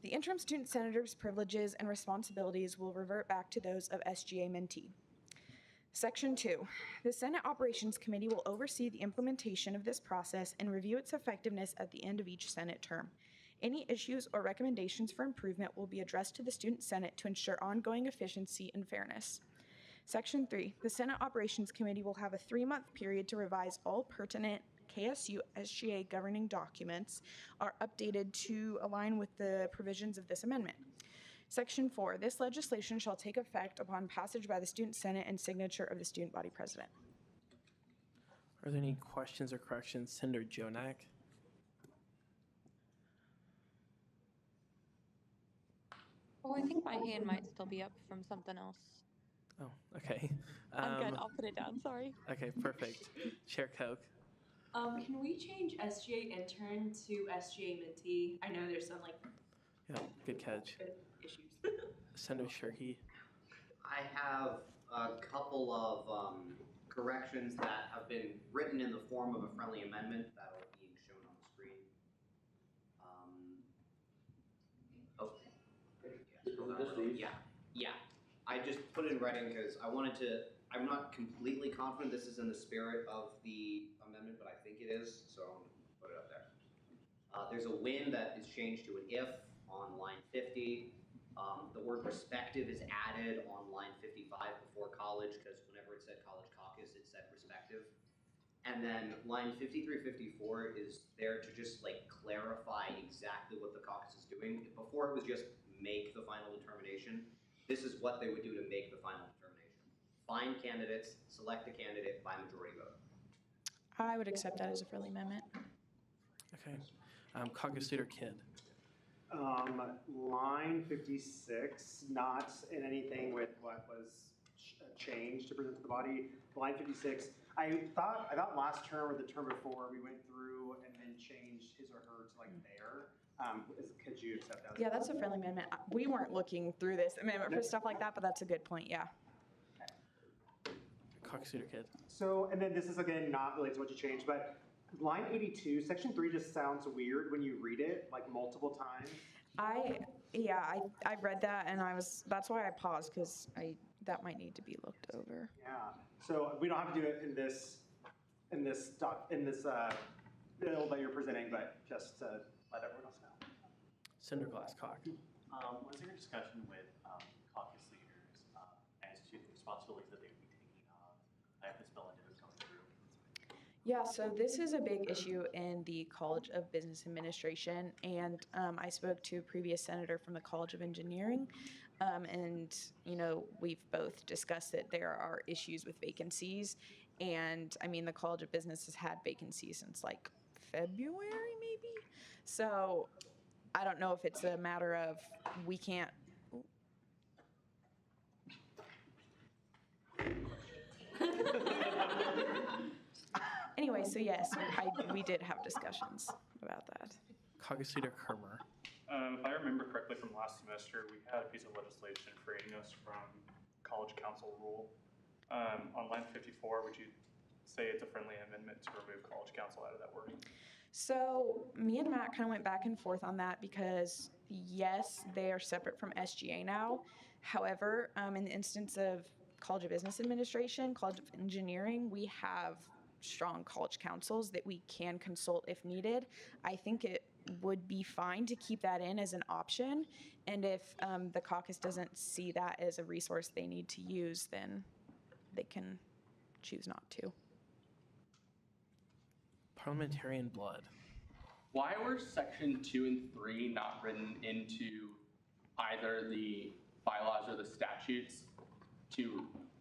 the interim student senator's privileges and responsibilities will revert back to those of SGA mentee. Section 2. The Senate Operations Committee will oversee the implementation of this process and review its effectiveness at the end of each Senate term. Any issues or recommendations for improvement will be addressed to the Student Senate to ensure ongoing efficiency and fairness. Section 3. The Senate Operations Committee will have a 3-month period to revise all pertinent KSU SGA governing documents are updated to align with the provisions of this amendment. Section 4. This legislation shall take effect upon passage by the Student Senate and signature of the Student Body President. Are there any questions or corrections? Senator Jonak? Oh, I think my hand might still be up from something else. Oh, okay. I'm good. I'll put it down. Sorry. Okay, perfect. Chair Koch? Can we change SGA intern to SGA mentee? I know there's some Yeah, good catch. issues. Senator Shirkey? I have a couple of corrections that have been written in the form of a friendly amendment that are being shown on the screen. Yeah. I just put it in writing because I'm not completely confident this is in the spirit of the amendment, but I think it is, so I'm gonna put it up there. There's a when that is changed to an if on line 50. The word respective is added on line 55 before college, because whenever it said college caucus, it said respective. And then line 53, 54 is there to just clarify exactly what the caucus is doing. Before it was just make the final determination. This is what they would do to make the final determination. Find candidates, select a candidate by majority vote. I would accept that as a friendly amendment. Okay. Caucus Leader Kidd? Line 56, not in anything with what was changed to present to the body. Line 56, I thought last term or the term before we went through and then changed his or her to there. Could you accept that? Yeah, that's a friendly amendment. We weren't looking through this amendment for stuff like that, but that's a good point, yeah. Caucus Leader Kidd? So, and then this is again not related to what you changed, but line 82, section 3 just sounds weird when you read it multiple times. I read that and that's why I paused, because that might need to be looked over. Yeah, so we don't have to do it in this bill that you're presenting, but just to let everyone else know. Senator Glasscock. Was there a discussion with caucus leaders as to the responsibilities that they would be taking on if this bill ended up coming through? Yeah, so this is a big issue in the College of Business Administration, and I spoke to a previous senator from the College of Engineering, and we've both discussed that there are issues with vacancies, and I mean the College of Business has had vacancies since like February maybe, so I don't know if it's a matter of we can't. Anyway, so yes, we did have discussions about that. Caucus Leader Kermer. If I remember correctly from last semester, we had a piece of legislation freeing us from college council rule. On line 54, would you say it's a friendly amendment to remove college council out of that wording? So me and Matt kind of went back and forth on that because yes, they are separate from SGA now. However, in the instance of College of Business Administration, College of Engineering, we have strong college councils that we can consult if needed. I think it would be fine to keep that in as an option. And if the caucus doesn't see that as a resource they need to use, then they can choose not to. Parliamentarian Blood. Why were section 2 and 3 not written into either the bylaws or the statutes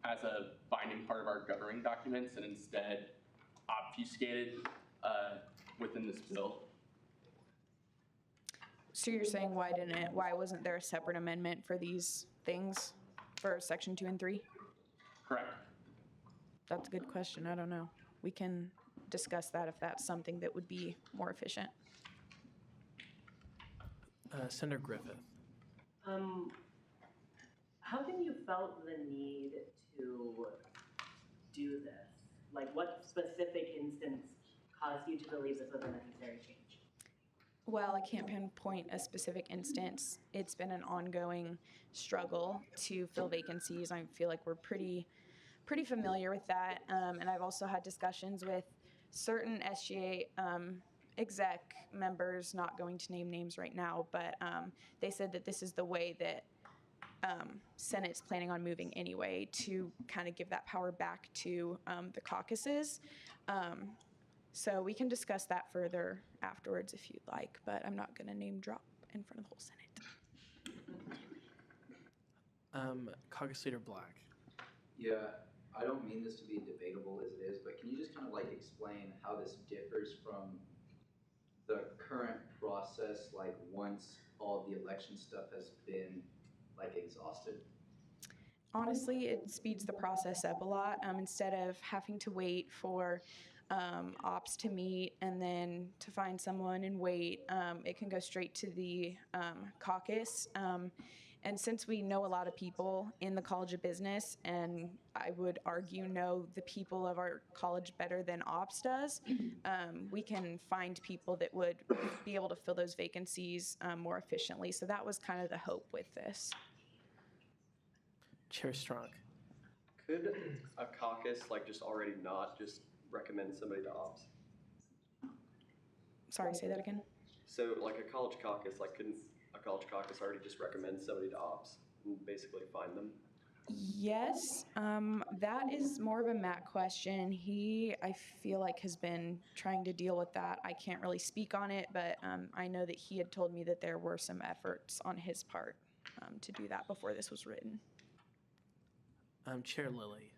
as a binding part of our governing documents and instead obfuscated within this bill? So you're saying why wasn't there a separate amendment for these things for section 2 and 3? Correct. That's a good question. I don't know. We can discuss that if that's something that would be more efficient. Senator Griffith. How come you felt the need to do this? Like, what specific instance caused you to believe this was a necessary change? Well, I can't pinpoint a specific instance. It's been an ongoing struggle to fill vacancies. I feel like we're pretty familiar with that. And I've also had discussions with certain SGA exec members, not going to name names right now, but they said that this is the way that Senate's planning on moving anyway, to kind of give that power back to the caucuses. So we can discuss that further afterwards if you'd like, but I'm not going to name drop in front of the whole Senate. Caucus Leader Black. Yeah, I don't mean this to be debatable as it is, but can you just kind of like explain how this differs from the current process, like once all the election stuff has been like exhausted? Honestly, it speeds the process up a lot. Instead of having to wait for ops to meet and then to find someone and wait, it can go straight to the caucus. And since we know a lot of people in the College of Business, and I would argue know the people of our college better than ops does, we can find people that would be able to fill those vacancies more efficiently. So that was kind of the hope with this. Chair Strunk. Could a caucus just already not just recommend somebody to ops? Sorry, say that again. So a college caucus, couldn't a college caucus already just recommend somebody to ops and basically find them? Yes, that is more of a Matt question. He, I feel like, has been trying to deal with that. I can't really speak on it, but I know that he had told me that there were some efforts on his part to do that before this was written. Chair Lilly.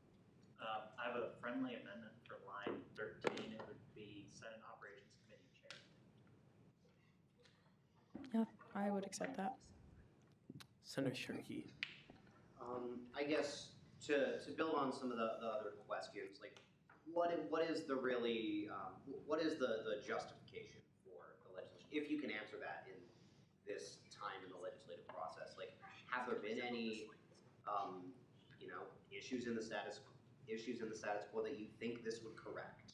I have a friendly amendment for line 13. It would be Senate Operations Committee Chair. Yeah, I would accept that. Senator Shirkey. I guess to build on some of the other questions, what is the really what is the justification for the legislation? If you can answer that in this time in the legislative process, have there been any issues in the status quo that you think this would correct?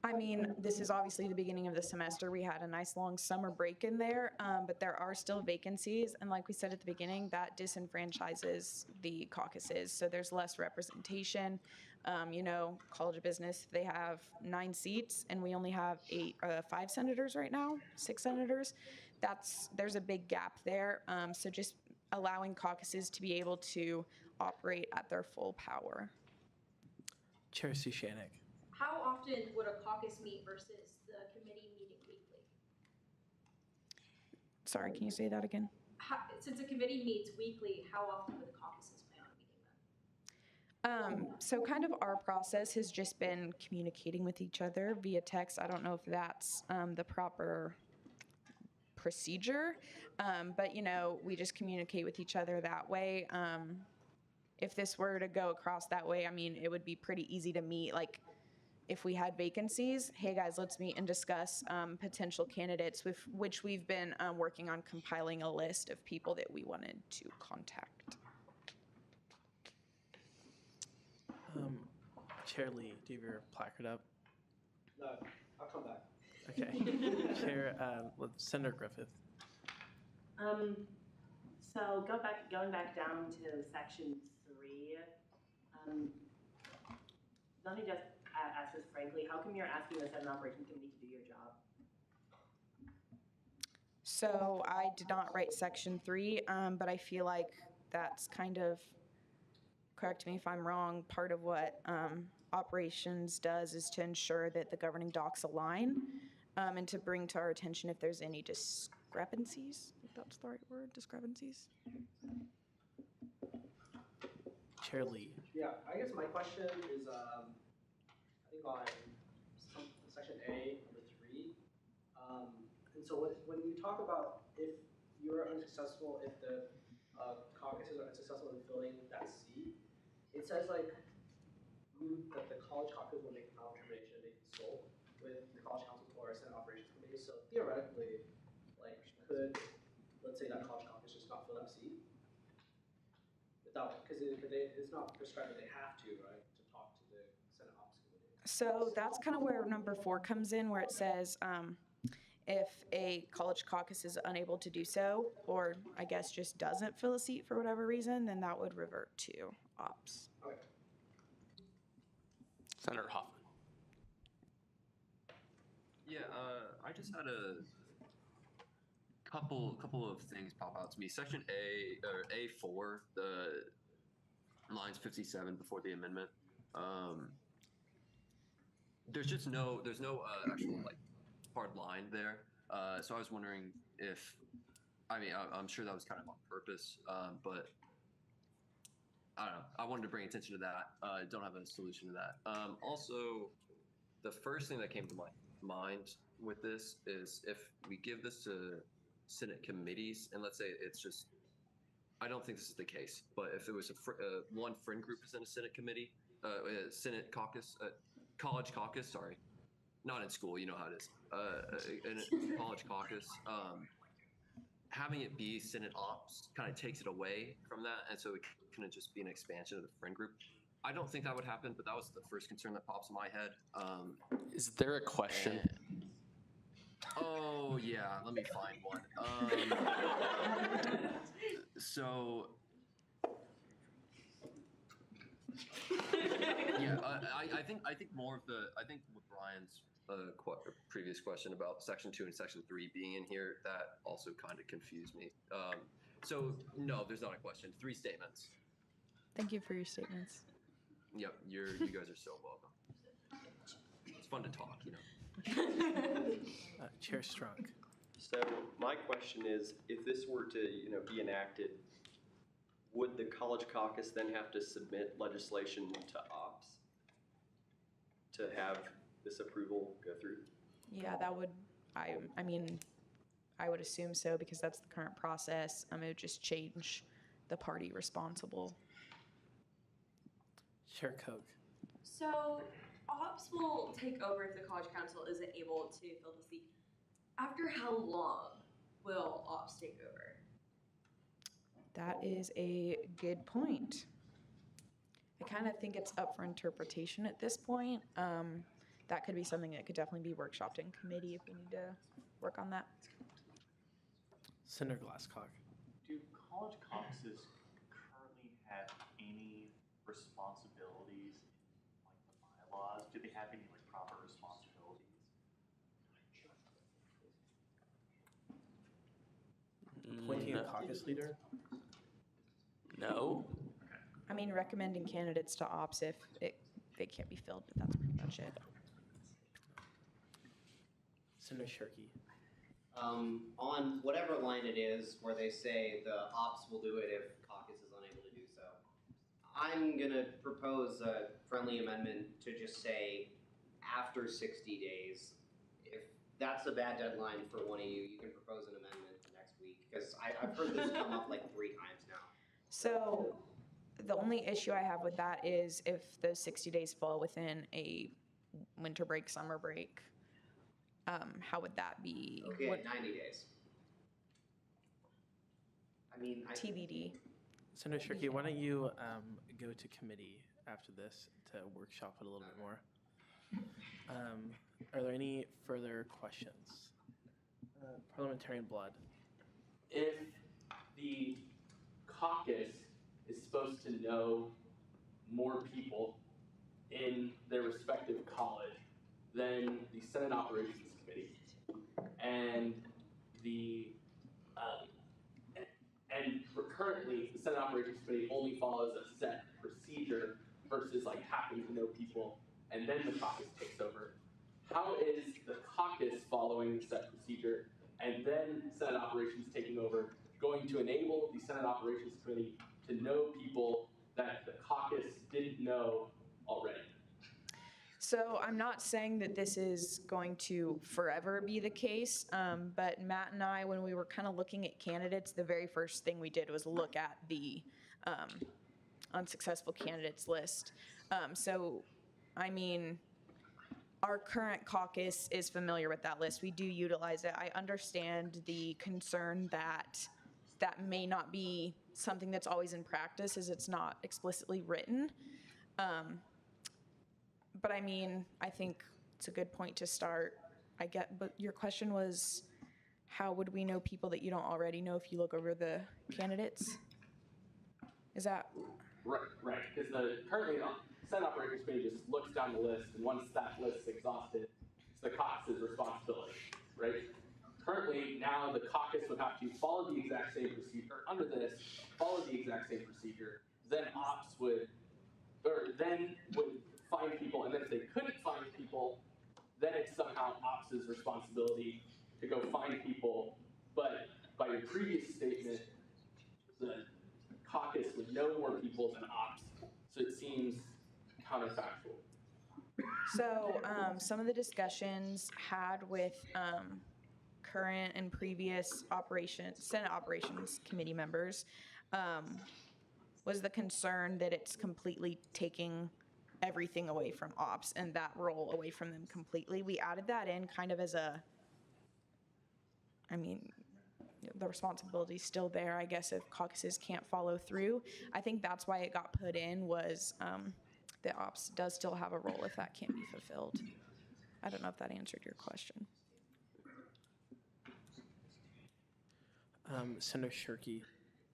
I mean, this is obviously the beginning of the semester. We had a nice long summer break in there, but there are still vacancies. And like we said at the beginning, that disenfranchises the caucuses. So there's less representation. College of Business, they have 9 seats and we only have 5 senators right now, 6 senators. There's a big gap there. So just allowing caucuses to be able to operate at their full power. Chair Sushanik. How often would a caucus meet versus the committee meeting weekly? Sorry, can you say that again? Since a committee meets weekly, how often would the caucuses plan on meeting then? So kind of our process has just been communicating with each other via text. I don't know if that's the proper procedure, but we just communicate with each other that way. If this were to go across that way, I mean, it would be pretty easy to meet. Like, if we had vacancies, hey guys, let's meet and discuss potential candidates, with which we've been working on compiling a list of people that we wanted to contact. Chair Lee, do you have your placard up? No, I'll come back. Okay. Chair, Senator Griffith. So going back down to section 3, let me just ask this frankly, how come you're asking the Senate Operations Committee to do your job? So I did not write section 3, but I feel like that's kind of, correct me if I'm wrong, part of what operations does is to ensure that the governing docs align and to bring to our attention if there's any discrepancies, if that's the right word, discrepancies. Chair Lee. Yeah, I guess my question is, I think on section A, number 3. And so when you talk about if you're unsuccessful, if the caucuses are unsuccessful in filling that seat, it says that the college caucus will make the final determination and they consult with the college council or Senate Operations Committee. So theoretically, could, let's say that college caucus just not fill that seat? Because it's not prescribed that they have to, right, to talk to the Senate Ops Committee. So that's kind of where number 4 comes in, where it says if a college caucus is unable to do so, or I guess just doesn't fill a seat for whatever reason, then that would revert to ops. Okay. Senator Hoffman. Yeah, I just had a couple of things pop out to me. Section A or A4, the lines 57 before the amendment. There's no actual hard line there. So I was wondering if, I'm sure that was kind of on purpose, but I don't know. I wanted to bring attention to that. Don't have a solution to that. Also, the first thing that came to my mind with this is if we give this to Senate committees, and let's say it's just, I don't think this is the case, but if it was one friend group is in a Senate committee, Senate caucus, college caucus, sorry, not in school, you know how it is, in a college caucus, having it be Senate Ops kind of takes it away from that, and so it can just be an expansion of the friend group. I don't think that would happen, but that was the first concern that pops in my head. Is there a question? Oh yeah, let me find one. So yeah, I think more of I think with Brian's previous question about section 2 and section 3 being in here, that also kind of confused me. So no, there's not a question. 3 statements. Thank you for your statements. Yep, you guys are so welcome. It's fun to talk, you know. Chair Strunk. So my question is, if this were to, be enacted, would the college caucus then have to submit legislation to ops to have this approval go through? Yeah, that would, I would assume so, because that's the current process. It would just change the party responsible. Chair Koch. So ops will take over if the college council isn't able to fill the seat. After how long will ops take over? That is a good point. I kind of think it's up for interpretation at this point. that could be something that could definitely be workshopped in committee if we need to work on that. Senator Glasscock. Do college caucuses currently have any responsibilities in like the bylaws? Do they have any like proper responsibilities? Appointing a caucus leader? No. I mean, recommending candidates to ops if they can't be filled, but that's pretty much it. Senator Shirkey. On whatever line it is where they say the ops will do it if caucus is unable to do so, I'm gonna propose a friendly amendment to just say after 60 days. If that's a bad deadline for one of you, you can propose an amendment next week, because I've heard this come up like 3 times now. So the only issue I have with that is if those 60 days fall within a winter break, summer break, how would that be? Okay, 90 days. I mean, TBD. Senator Shirkey, why don't you go to committee after this to workshop it a little bit more? Are there any further questions? Parliamentarian Blood. If the caucus is supposed to know more people in their respective college than the Senate Operations Committee, and currently the Senate Operations Committee only follows a set procedure versus like having to know people and then the caucus takes over. How is the caucus following the set procedure and then Senate Operations taking over going to enable the Senate Operations Committee to know people that the caucus didn't know already? So I'm not saying that this is going to forever be the case, but Matt and I, when we were kind of looking at candidates, the very first thing we did was look at the unsuccessful candidates list. So, I mean, our current caucus is familiar with that list. We do utilize it. I understand the concern that that may not be something that's always in practice, as it's not explicitly written. But I mean, I think it's a good point to start. I get, but your question was, how would we know people that you don't already know if you look over the candidates? Is that? Right, because currently the Senate Operations Committee just looks down the list, and once that list is exhausted, it's the caucus's responsibility, right? Currently, now the caucus would have to follow the exact same procedure, under this, follow the exact same procedure, then ops would find people, and then if they couldn't find people, then it's somehow ops' responsibility to go find people. But by your previous statement, the caucus would know more people than ops, so it seems counterfactual. So some of the discussions had with current and previous Senate Operations Committee members was the concern that it's completely taking everything away from ops and that role away from them completely. We added that in kind of as I mean, the responsibility's still there, I guess, if caucuses can't follow through. I think that's why it got put in, was that ops does still have a role if that can't be fulfilled. I don't know if that answered your question. Senator Shirkey.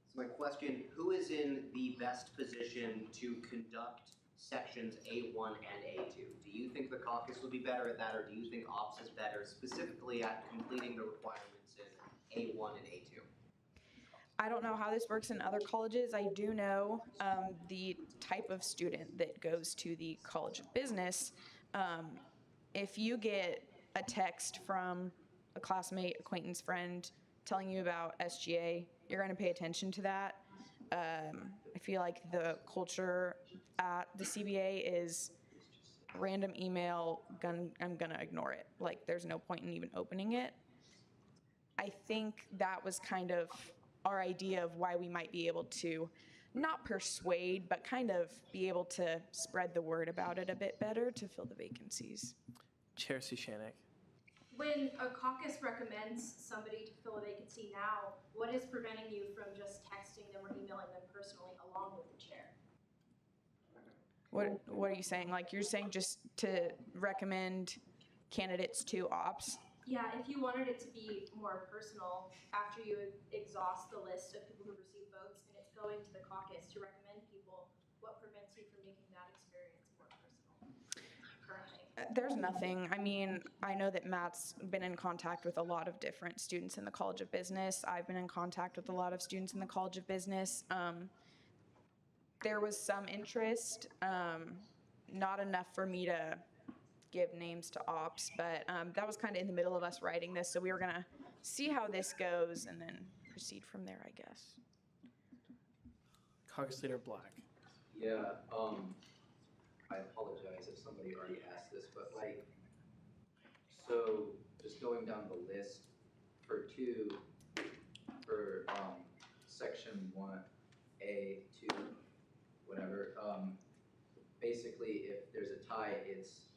So my question, who is in the best position to conduct sections A1 and A2? Do you think the caucus would be better at that, or do you think ops is better specifically at completing the requirements in A1 and A2? I don't know how this works in other colleges. I do know the type of student that goes to the College of Business. If you get a text from a classmate, acquaintance, friend telling you about SGA, you're going to pay attention to that. I feel like the culture at the CBA is random email, I'm going to ignore it. Like, there's no point in even opening it. I think that was kind of our idea of why we might be able to not persuade, but kind of be able to spread the word about it a bit better to fill the vacancies. Chair Suchanek. When a caucus recommends somebody to fill a vacancy now, what is preventing you from just texting them or emailing them personally along with the chair? What are you saying? Like, you're saying just to recommend candidates to ops? Yeah, if you wanted it to be more personal, after you exhaust the list of people who receive votes and it's going to the caucus to recommend people, what prevents you from making that experience more personal currently? There's nothing. I mean, I know that Matt's been in contact with a lot of different students in the College of Business. I've been in contact with a lot of students in the College of Business. There was some interest, not enough for me to give names to ops, but that was kind of in the middle of us writing this, so we were gonna see how this goes and then proceed from there, I guess. Caucus Leader Black. Yeah, I apologize if somebody already asked this, but like, so just going down the list for section 1A, 2, whatever, basically if there's a tie, it's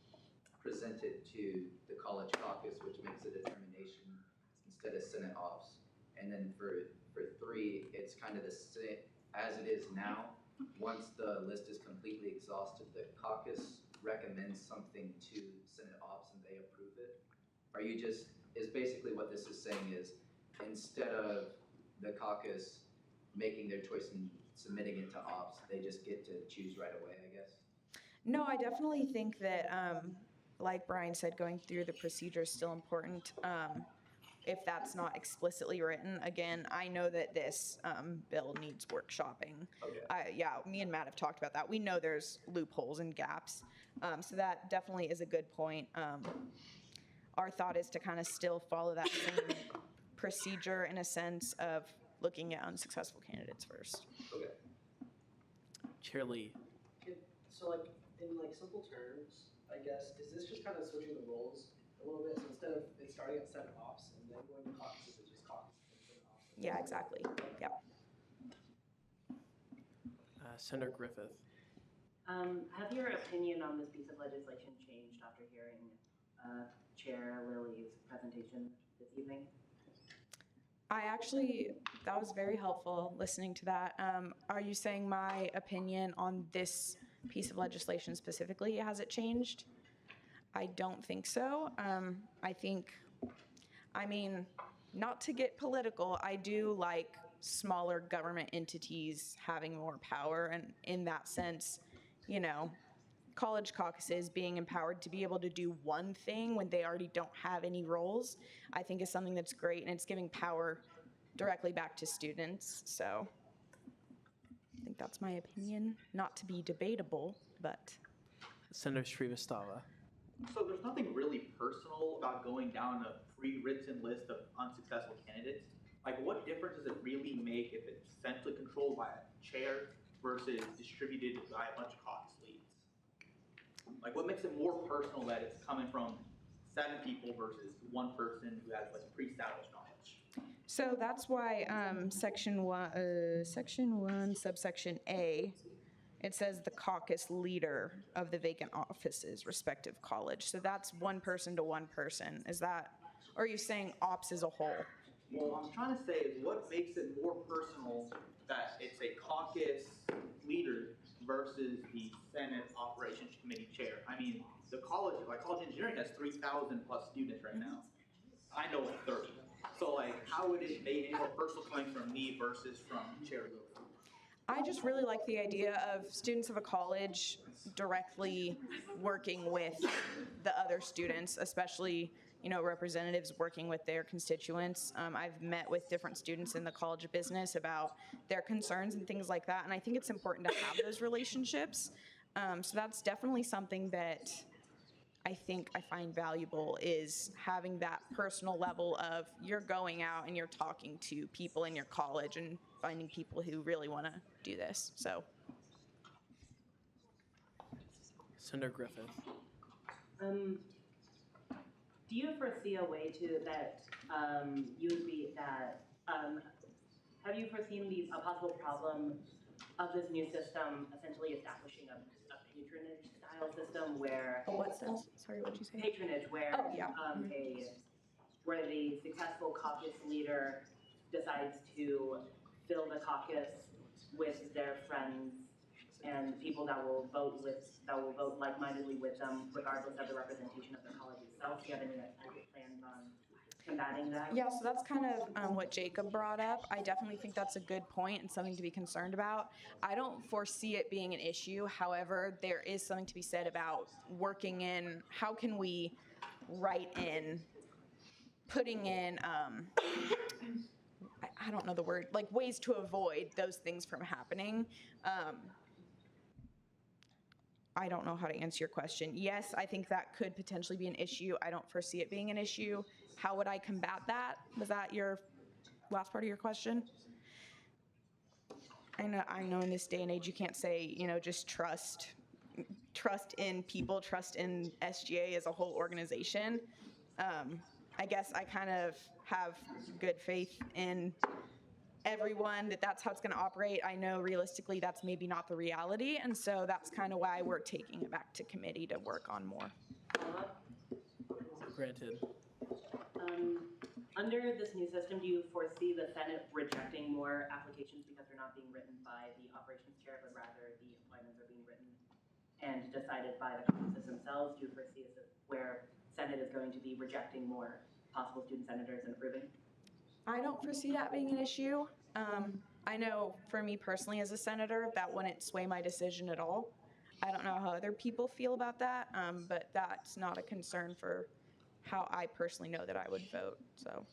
presented to the college caucus, which makes a determination instead of Senate ops. And then for 3, it's kind of the same as it is now. Once the list is completely exhausted, the caucus recommends something to Senate ops and they approve it. Is basically what this is saying is, instead of the caucus making their choice and submitting it to ops, they just get to choose right away, I guess? No, I definitely think that, like Brian said, going through the procedure is still important. If that's not explicitly written, again, I know that this bill needs workshopping. Okay. Yeah, me and Matt have talked about that. We know there's loopholes and gaps, so that definitely is a good point. Our thought is to kind of still follow that same procedure in a sense of looking at unsuccessful candidates first. Okay. Chair Lee. So like, in like simple terms, I guess, is this just kind of switching the roles a little bit? So instead of it starting at Senate ops and then going to caucuses, it's just caucuses and Senate ops? Yeah, exactly. Yeah. Senator Griffith. Have your opinion on this piece of legislation changed after hearing Chair Lilly's presentation this evening? That was very helpful listening to that. Are you saying my opinion on this piece of legislation specifically, has it changed? I don't think so. I mean, not to get political, I do like smaller government entities having more power, and in that sense, you know, college caucuses being empowered to be able to do one thing when they already don't have any roles, I think is something that's great, and it's giving power directly back to students. So I think that's my opinion, not to be debatable, but. Senator Srivastava. So there's nothing really personal about going down a pre-written list of unsuccessful candidates. Like, what difference does it really make if it's centrally controlled by a chair versus distributed by a bunch of caucus leads? Like, what makes it more personal that it's coming from 7 people versus 1 person who has like pre-established knowledge? So that's why section 1, subsection A, it says the caucus leader of the vacant offices, respective college. So that's 1 person to 1 person. Is that, or are you saying ops as a whole? Well, I'm trying to say is what makes it more personal that it's a caucus leader versus the Senate Operations Committee chair. I mean, the college, like college engineering has 3,000 plus students right now. I know like 30. So like, how would it make it more personal coming from me versus from Chair Lilly? I just really like the idea of students of a college directly working with the other students, especially, you know, representatives working with their constituents. I've met with different students in the College of Business about their concerns and things like that, and I think it's important to have those relationships. So that's definitely something that I think I find valuable, is having that personal level of you're going out and you're talking to people in your college and finding people who really want to do this. So, Senator Griffith. Do you foresee a way to that you would be that have you foreseen a possible problem of this new system essentially establishing a patronage style system where what style? Sorry, what did you say? Patronage, where where the successful caucus leader decides to fill the caucus with their friends and people that will vote like-mindedly with them, regardless of the representation of their college itself. Do you have any plans on combating that? Yeah, so that's kind of what Jacob brought up. I definitely think that's a good point and something to be concerned about. I don't foresee it being an issue. However, there is something to be said about working in, how can we write in, putting in, I don't know the word, like ways to avoid those things from happening. I don't know how to answer your question. Yes, I think that could potentially be an issue. I don't foresee it being an issue. How would I combat that? Was that your last part of your question? I know in this day and age you can't say, just trust in people, trust in SGA as a whole organization. I guess I kind of have good faith in everyone that that's how it's going to operate. I know realistically that's maybe not the reality, and so that's kind of why we're taking it back to committee to work on more. Granted. Under this new system, do you foresee the Senate rejecting more applications because they're not being written by the operations chair, but rather the appointments are being written and decided by the caucuses themselves? Do you foresee where Senate is going to be rejecting more possible student senators and approving? I don't foresee that being an issue. I know for me personally as a senator, that wouldn't sway my decision at all. I don't know how other people feel about that, but that's not a concern for how I personally know that I would vote. So,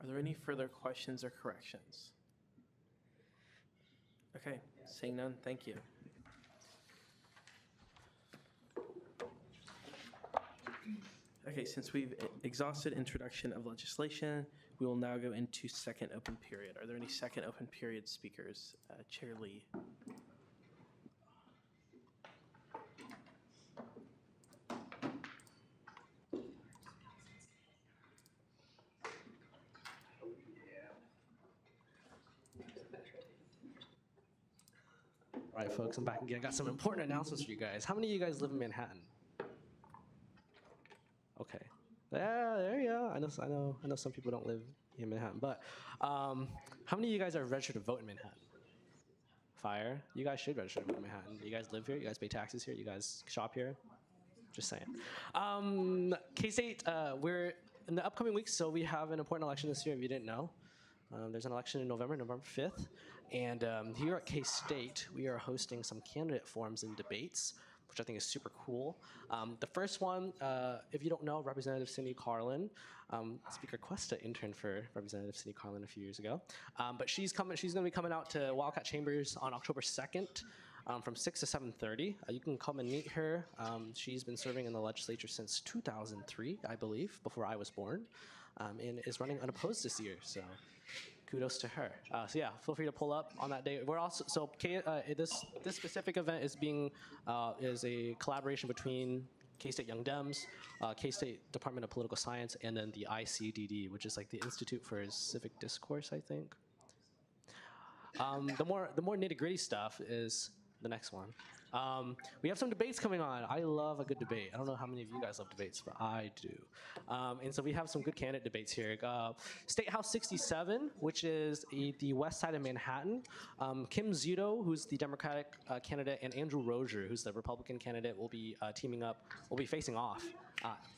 Are there any further questions or corrections? Okay, seeing none, thank you. Okay, since we've exhausted introduction of legislation, we will now go into second open period. Are there any second open period speakers? Chair Lee. All right, folks, I'm back again. I got some important announcements for you guys. How many of you guys live in Manhattan? Okay. Yeah, there you go. I know some people don't live in Manhattan, but how many of you guys are registered to vote in Manhattan? Fire. You guys should register to vote in Manhattan. You guys live here. You guys pay taxes here. You guys shop here. Just saying. K-State, we're in the upcoming weeks, so we have an important election this year. If you didn't know, there's an election in November 5th, and here at K-State, we are hosting some candidate forums and debates, which I think is super cool. The first one, if you don't know, Representative Cindy Carlin, Speaker Cuesta interned for Representative Cindy Carlin a few years ago, but she's going to be coming out to Wildcat Chambers on October 2nd. From 6 to 7:30. You can come and meet her. She's been serving in the legislature since 2003, I believe, before I was born, and is running unopposed this year. So kudos to her. So yeah, feel free to pull up on that day. We're also this specific event is a collaboration between K-State Young Dems, K-State Department of Political Science, and then the ICDD, which is like the Institute for Civic Discourse, I think. The more nitty-gritty stuff is the next one. We have some debates coming on. I love a good debate. I don't know how many of you guys love debates, but I do. And so we have some good candidate debates here. State House 67, which is the west side of Manhattan. Kim Zito, who's the Democratic candidate, and Andrew Rozier, who's the Republican candidate, will be teaming up. Will be facing off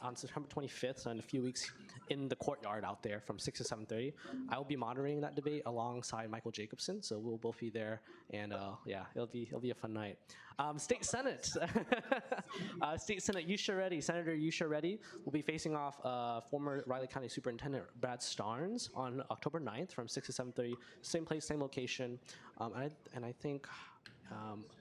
on September 25th, so in a few weeks, in the courtyard out there from 6 to 7:30. I will be moderating that debate alongside Michael Jacobson, so we'll both be there, and yeah, it'll be a fun night. State Senate, State Senate Yusha Reddy, Senator Yusha Reddy will be facing off former Riley County Superintendent Brad Starnes on October 9th from 6 to 7:30, same place, same location, and I think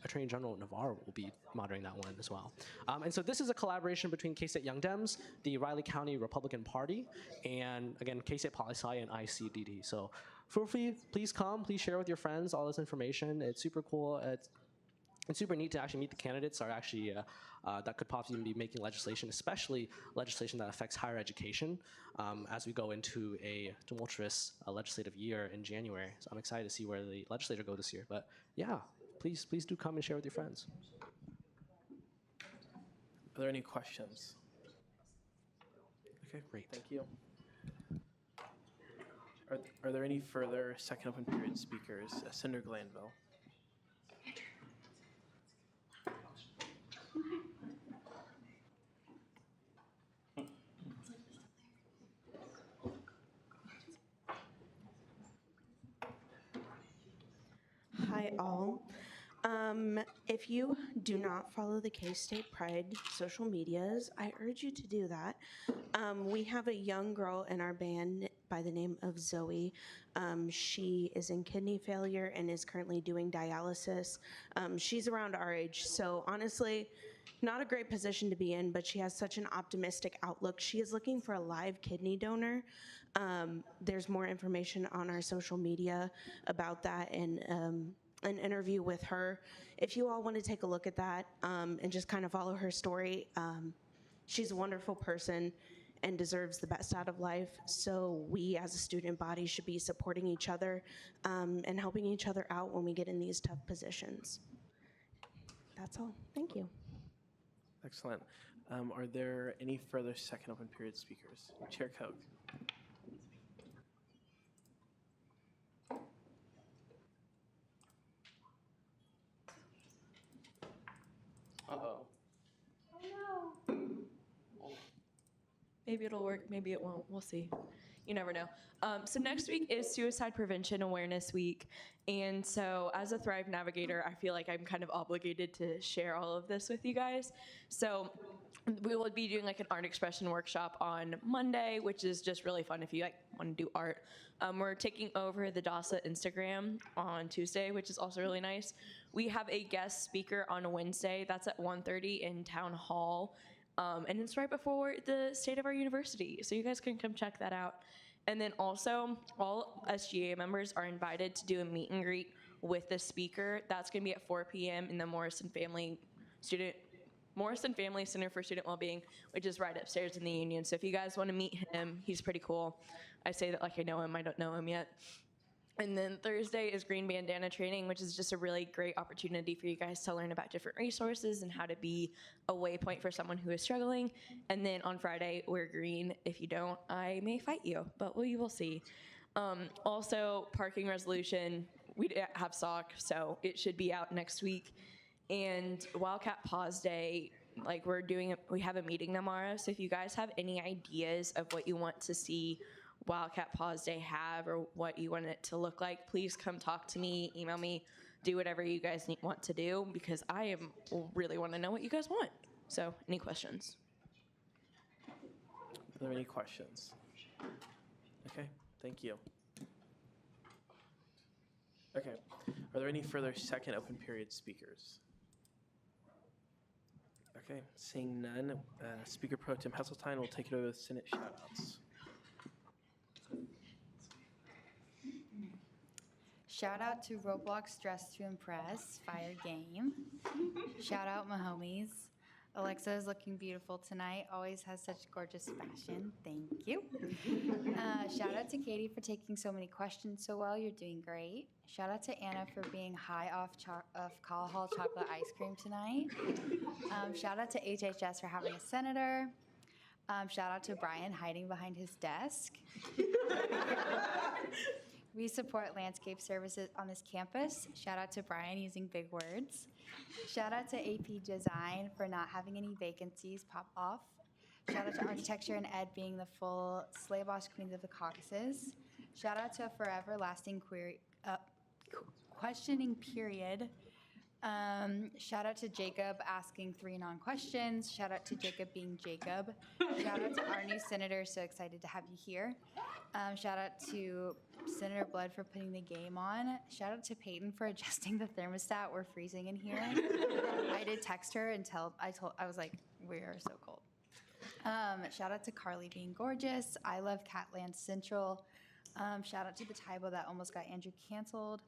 Attorney General Navarro will be moderating that one as well. And so this is a collaboration between K-State Young Dems, the Riley County Republican Party, and again, K-State Poli-Sci and ICDD. So feel free, please come, please share with your friends all this information. It's super cool. It's super neat to actually meet the candidates are actually that could possibly be making legislation, especially legislation that affects higher education as we go into a tumultuous legislative year in January. So I'm excited to see where the legislature go this year. But yeah, please do come and share with your friends. Are there any questions? Okay, great. Thank you. Are there any further second open period speakers? Senator Glanville. Hi, all. If you do not follow the K-State Pride social medias, I urge you to do that. We have a young girl in our band by the name of Zoe. She is in kidney failure and is currently doing dialysis. She's around our age, so honestly, not a great position to be in, but she has such an optimistic outlook. She is looking for a live kidney donor. There's more information on our social media about that and an interview with her. If you all want to take a look at that and just kind of follow her story, she's a wonderful person and deserves the best out of life. So we as a student body should be supporting each other and helping each other out when we get in these tough positions. That's all. Thank you. Excellent. Are there any further second open period speakers? Chair Koch. Uh-oh. Maybe it'll work, maybe it won't. We'll see. You never know. So next week is Suicide Prevention Awareness Week. And so as a Thrive Navigator, I feel like I'm kind of obligated to share all of this with you guys. So we will be doing like an art expression workshop on Monday, which is just really fun if you like want to do art. We're taking over the DASA Instagram on Tuesday, which is also really nice. We have a guest speaker on Wednesday. That's at 1:30 in Town Hall. And it's right before the state of our university. So you guys can come check that out. And then also, all SGA members are invited to do a meet and greet with the speaker. That's going to be at 4 p.m. in the Morrison Family Center for Student Wellbeing, which is right upstairs in the Union. So if you guys want to meet him, he's pretty cool. I say that like I know him. I don't know him yet. And then Thursday is Green Bandana Training, which is just a really great opportunity for you guys to learn about different resources and how to be a waypoint for someone who is struggling. And then on Friday, wear green. If you don't, I may fight you, but we will see. Also, parking resolution, we have SOC, so it should be out next week. And Wildcat Pause Day, like we have a meeting tomorrow, so if you guys have any ideas of what you want to see Wildcat Pause Day have or what you want it to look like, please come talk to me, email me, do whatever you guys want to do, because I really want to know what you guys want. So, any questions? Are there any questions? Okay, thank you. Okay, are there any further second open period speakers? Okay, seeing none, Speaker Pro Tem Heseltine will take it over with Senate shoutouts. Shout out to Roblox Dress to Impress, fire game. Shout out my homies. Alexa is looking beautiful tonight, always has such gorgeous fashion. Thank you. Shout out to Katie for taking so many questions so well. You're doing great. Shout out to Anna for being high off Call Hall chocolate ice cream tonight. Shout out to HHS for having a senator. Shout out to Brian hiding behind his desk. We support landscape services on this campus. Shout out to Brian using big words. Shout out to AP Design for not having any vacancies pop off. Shout out to Architecture and Ed being the full slay boss queens of the caucuses. Shout out to Forever Lasting Questioning Period. Shout out to Jacob asking 3 non-questions. Shout out to Jacob being Jacob. Shout out to our new senator, so excited to have you here. Shout out to Senator Blood for putting the game on. Shout out to Peyton for adjusting the thermostat. We're freezing in here. I did text her and I was like, we are so cold. Shout out to Carly being gorgeous. I love Catland Central. Shout out to the Tybo that almost got Andrew canceled.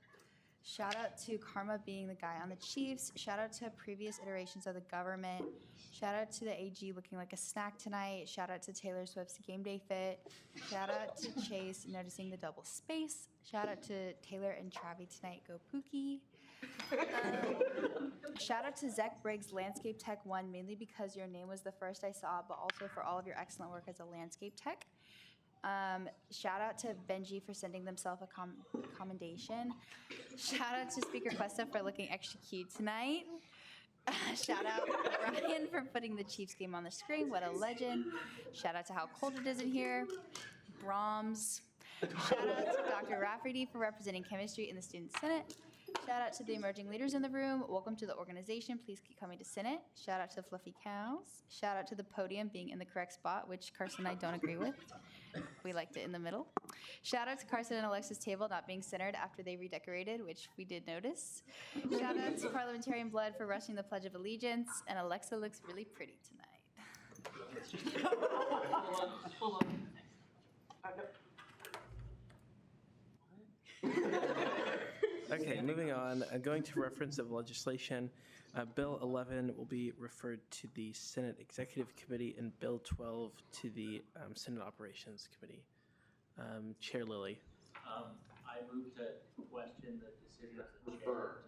Shout out to Karma being the guy on the Chiefs. Shout out to previous iterations of the government. Shout out to the AG looking like a snack tonight. Shout out to Taylor Swift's game day fit. Shout out to Chase noticing the double space. Shout out to Taylor and Travi tonight. Go Pookie. Shout out to Zach Briggs, Landscape Tech 1, mainly because your name was the first I saw, but also for all of your excellent work as a landscape tech. Shout out to Benji for sending themselves a commendation. Shout out to Speaker Questa for looking extra cute tonight. Shout out to Brian for putting the Chiefs game on the screen. What a legend. Shout out to how cold it is in here. Brahms. Shout out to Dr. Rafferty for representing chemistry in the Student Senate. Shout out to the emerging leaders in the room. Welcome to the organization. Please keep coming to Senate. Shout out to the Fluffy Cows. Shout out to the podium being in the correct spot, which Carson and I don't agree with. We liked it in the middle. Shout out to Carson and Alexa's table not being centered after they redecorated, which we did notice. Shout out to Parliamentarian Blood for rushing the Pledge of Allegiance. And Alexa looks really pretty tonight. Hold on. Okay, moving on. Going to reference of legislation. Bill 11 will be referred to the Senate Executive Committee and Bill 12 to the Senate Operations Committee. Chair Lilly. I move to question the decision of the chair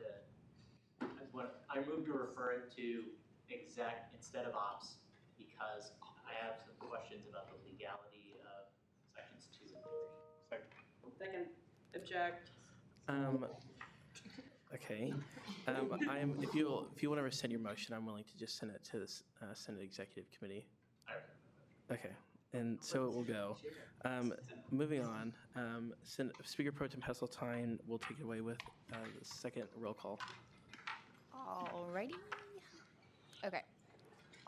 I move to refer it to exec instead of ops because I have some questions about the legality of sections 2 and 3. Second. Object. Okay. If you want to rescind your motion, I'm willing to just send it to the Senate Executive Committee. Okay, and so it will go. Moving on, Speaker Pro Tem Heseltine will take it away with the second roll call. Alrighty. Okay.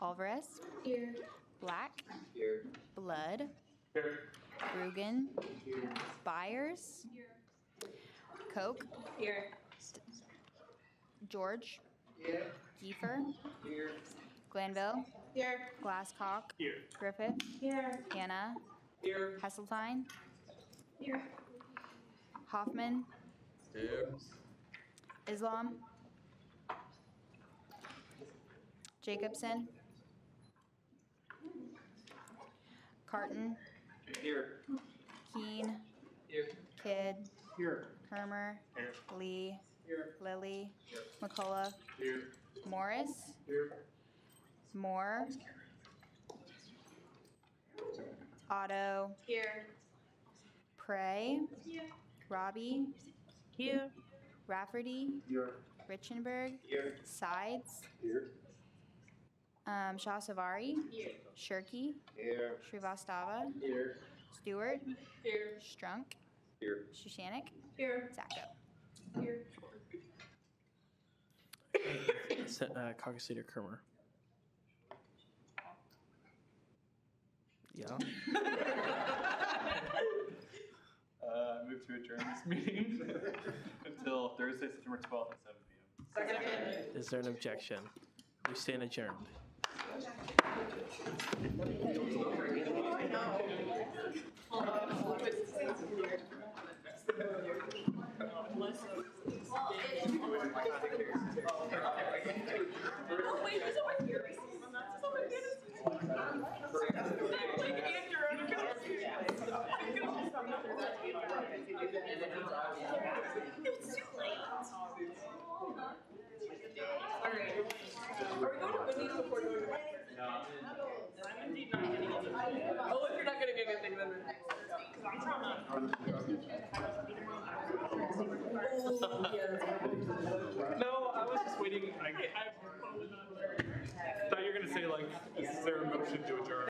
Alvarez. Here. Black. Here. Blood. Here. Rugen. Here. Byers. Here. Koch. Here. George. Here. Kiefer. Here. Glanville. Here. Glasscock. Here. Griffith. Here. Hannah. Here. Heseltine. Here. Hoffman. Here. Islam. Jacobson. Carton. Here. Keen. Here. Kidd. Here. Hermer. Here. Lee. Here. Lilly. Here. McCullough. Here. Morris. Here. Moore. Otto. Here. Prey. Here. Robbie. Here. Rafferty. Here. Richenberg. Here. Sides. Here. Shah Savari. Here. Shirky. Here. Srivastava. Here. Stewart. Here. Strunk. Here. Shushanik. Here. Zacko. Here. Caucus Leader Kermer. Yeah. Move to adjourn this meeting until Thursday, September 12th at 7 p.m. Second. Is there an objection? We stand adjourned. It's too late. Alright. Are we going to Wendy's before going to breakfast? No. I'm indeed not getting anything. Oh, if you're not getting anything, then No, I was just waiting. I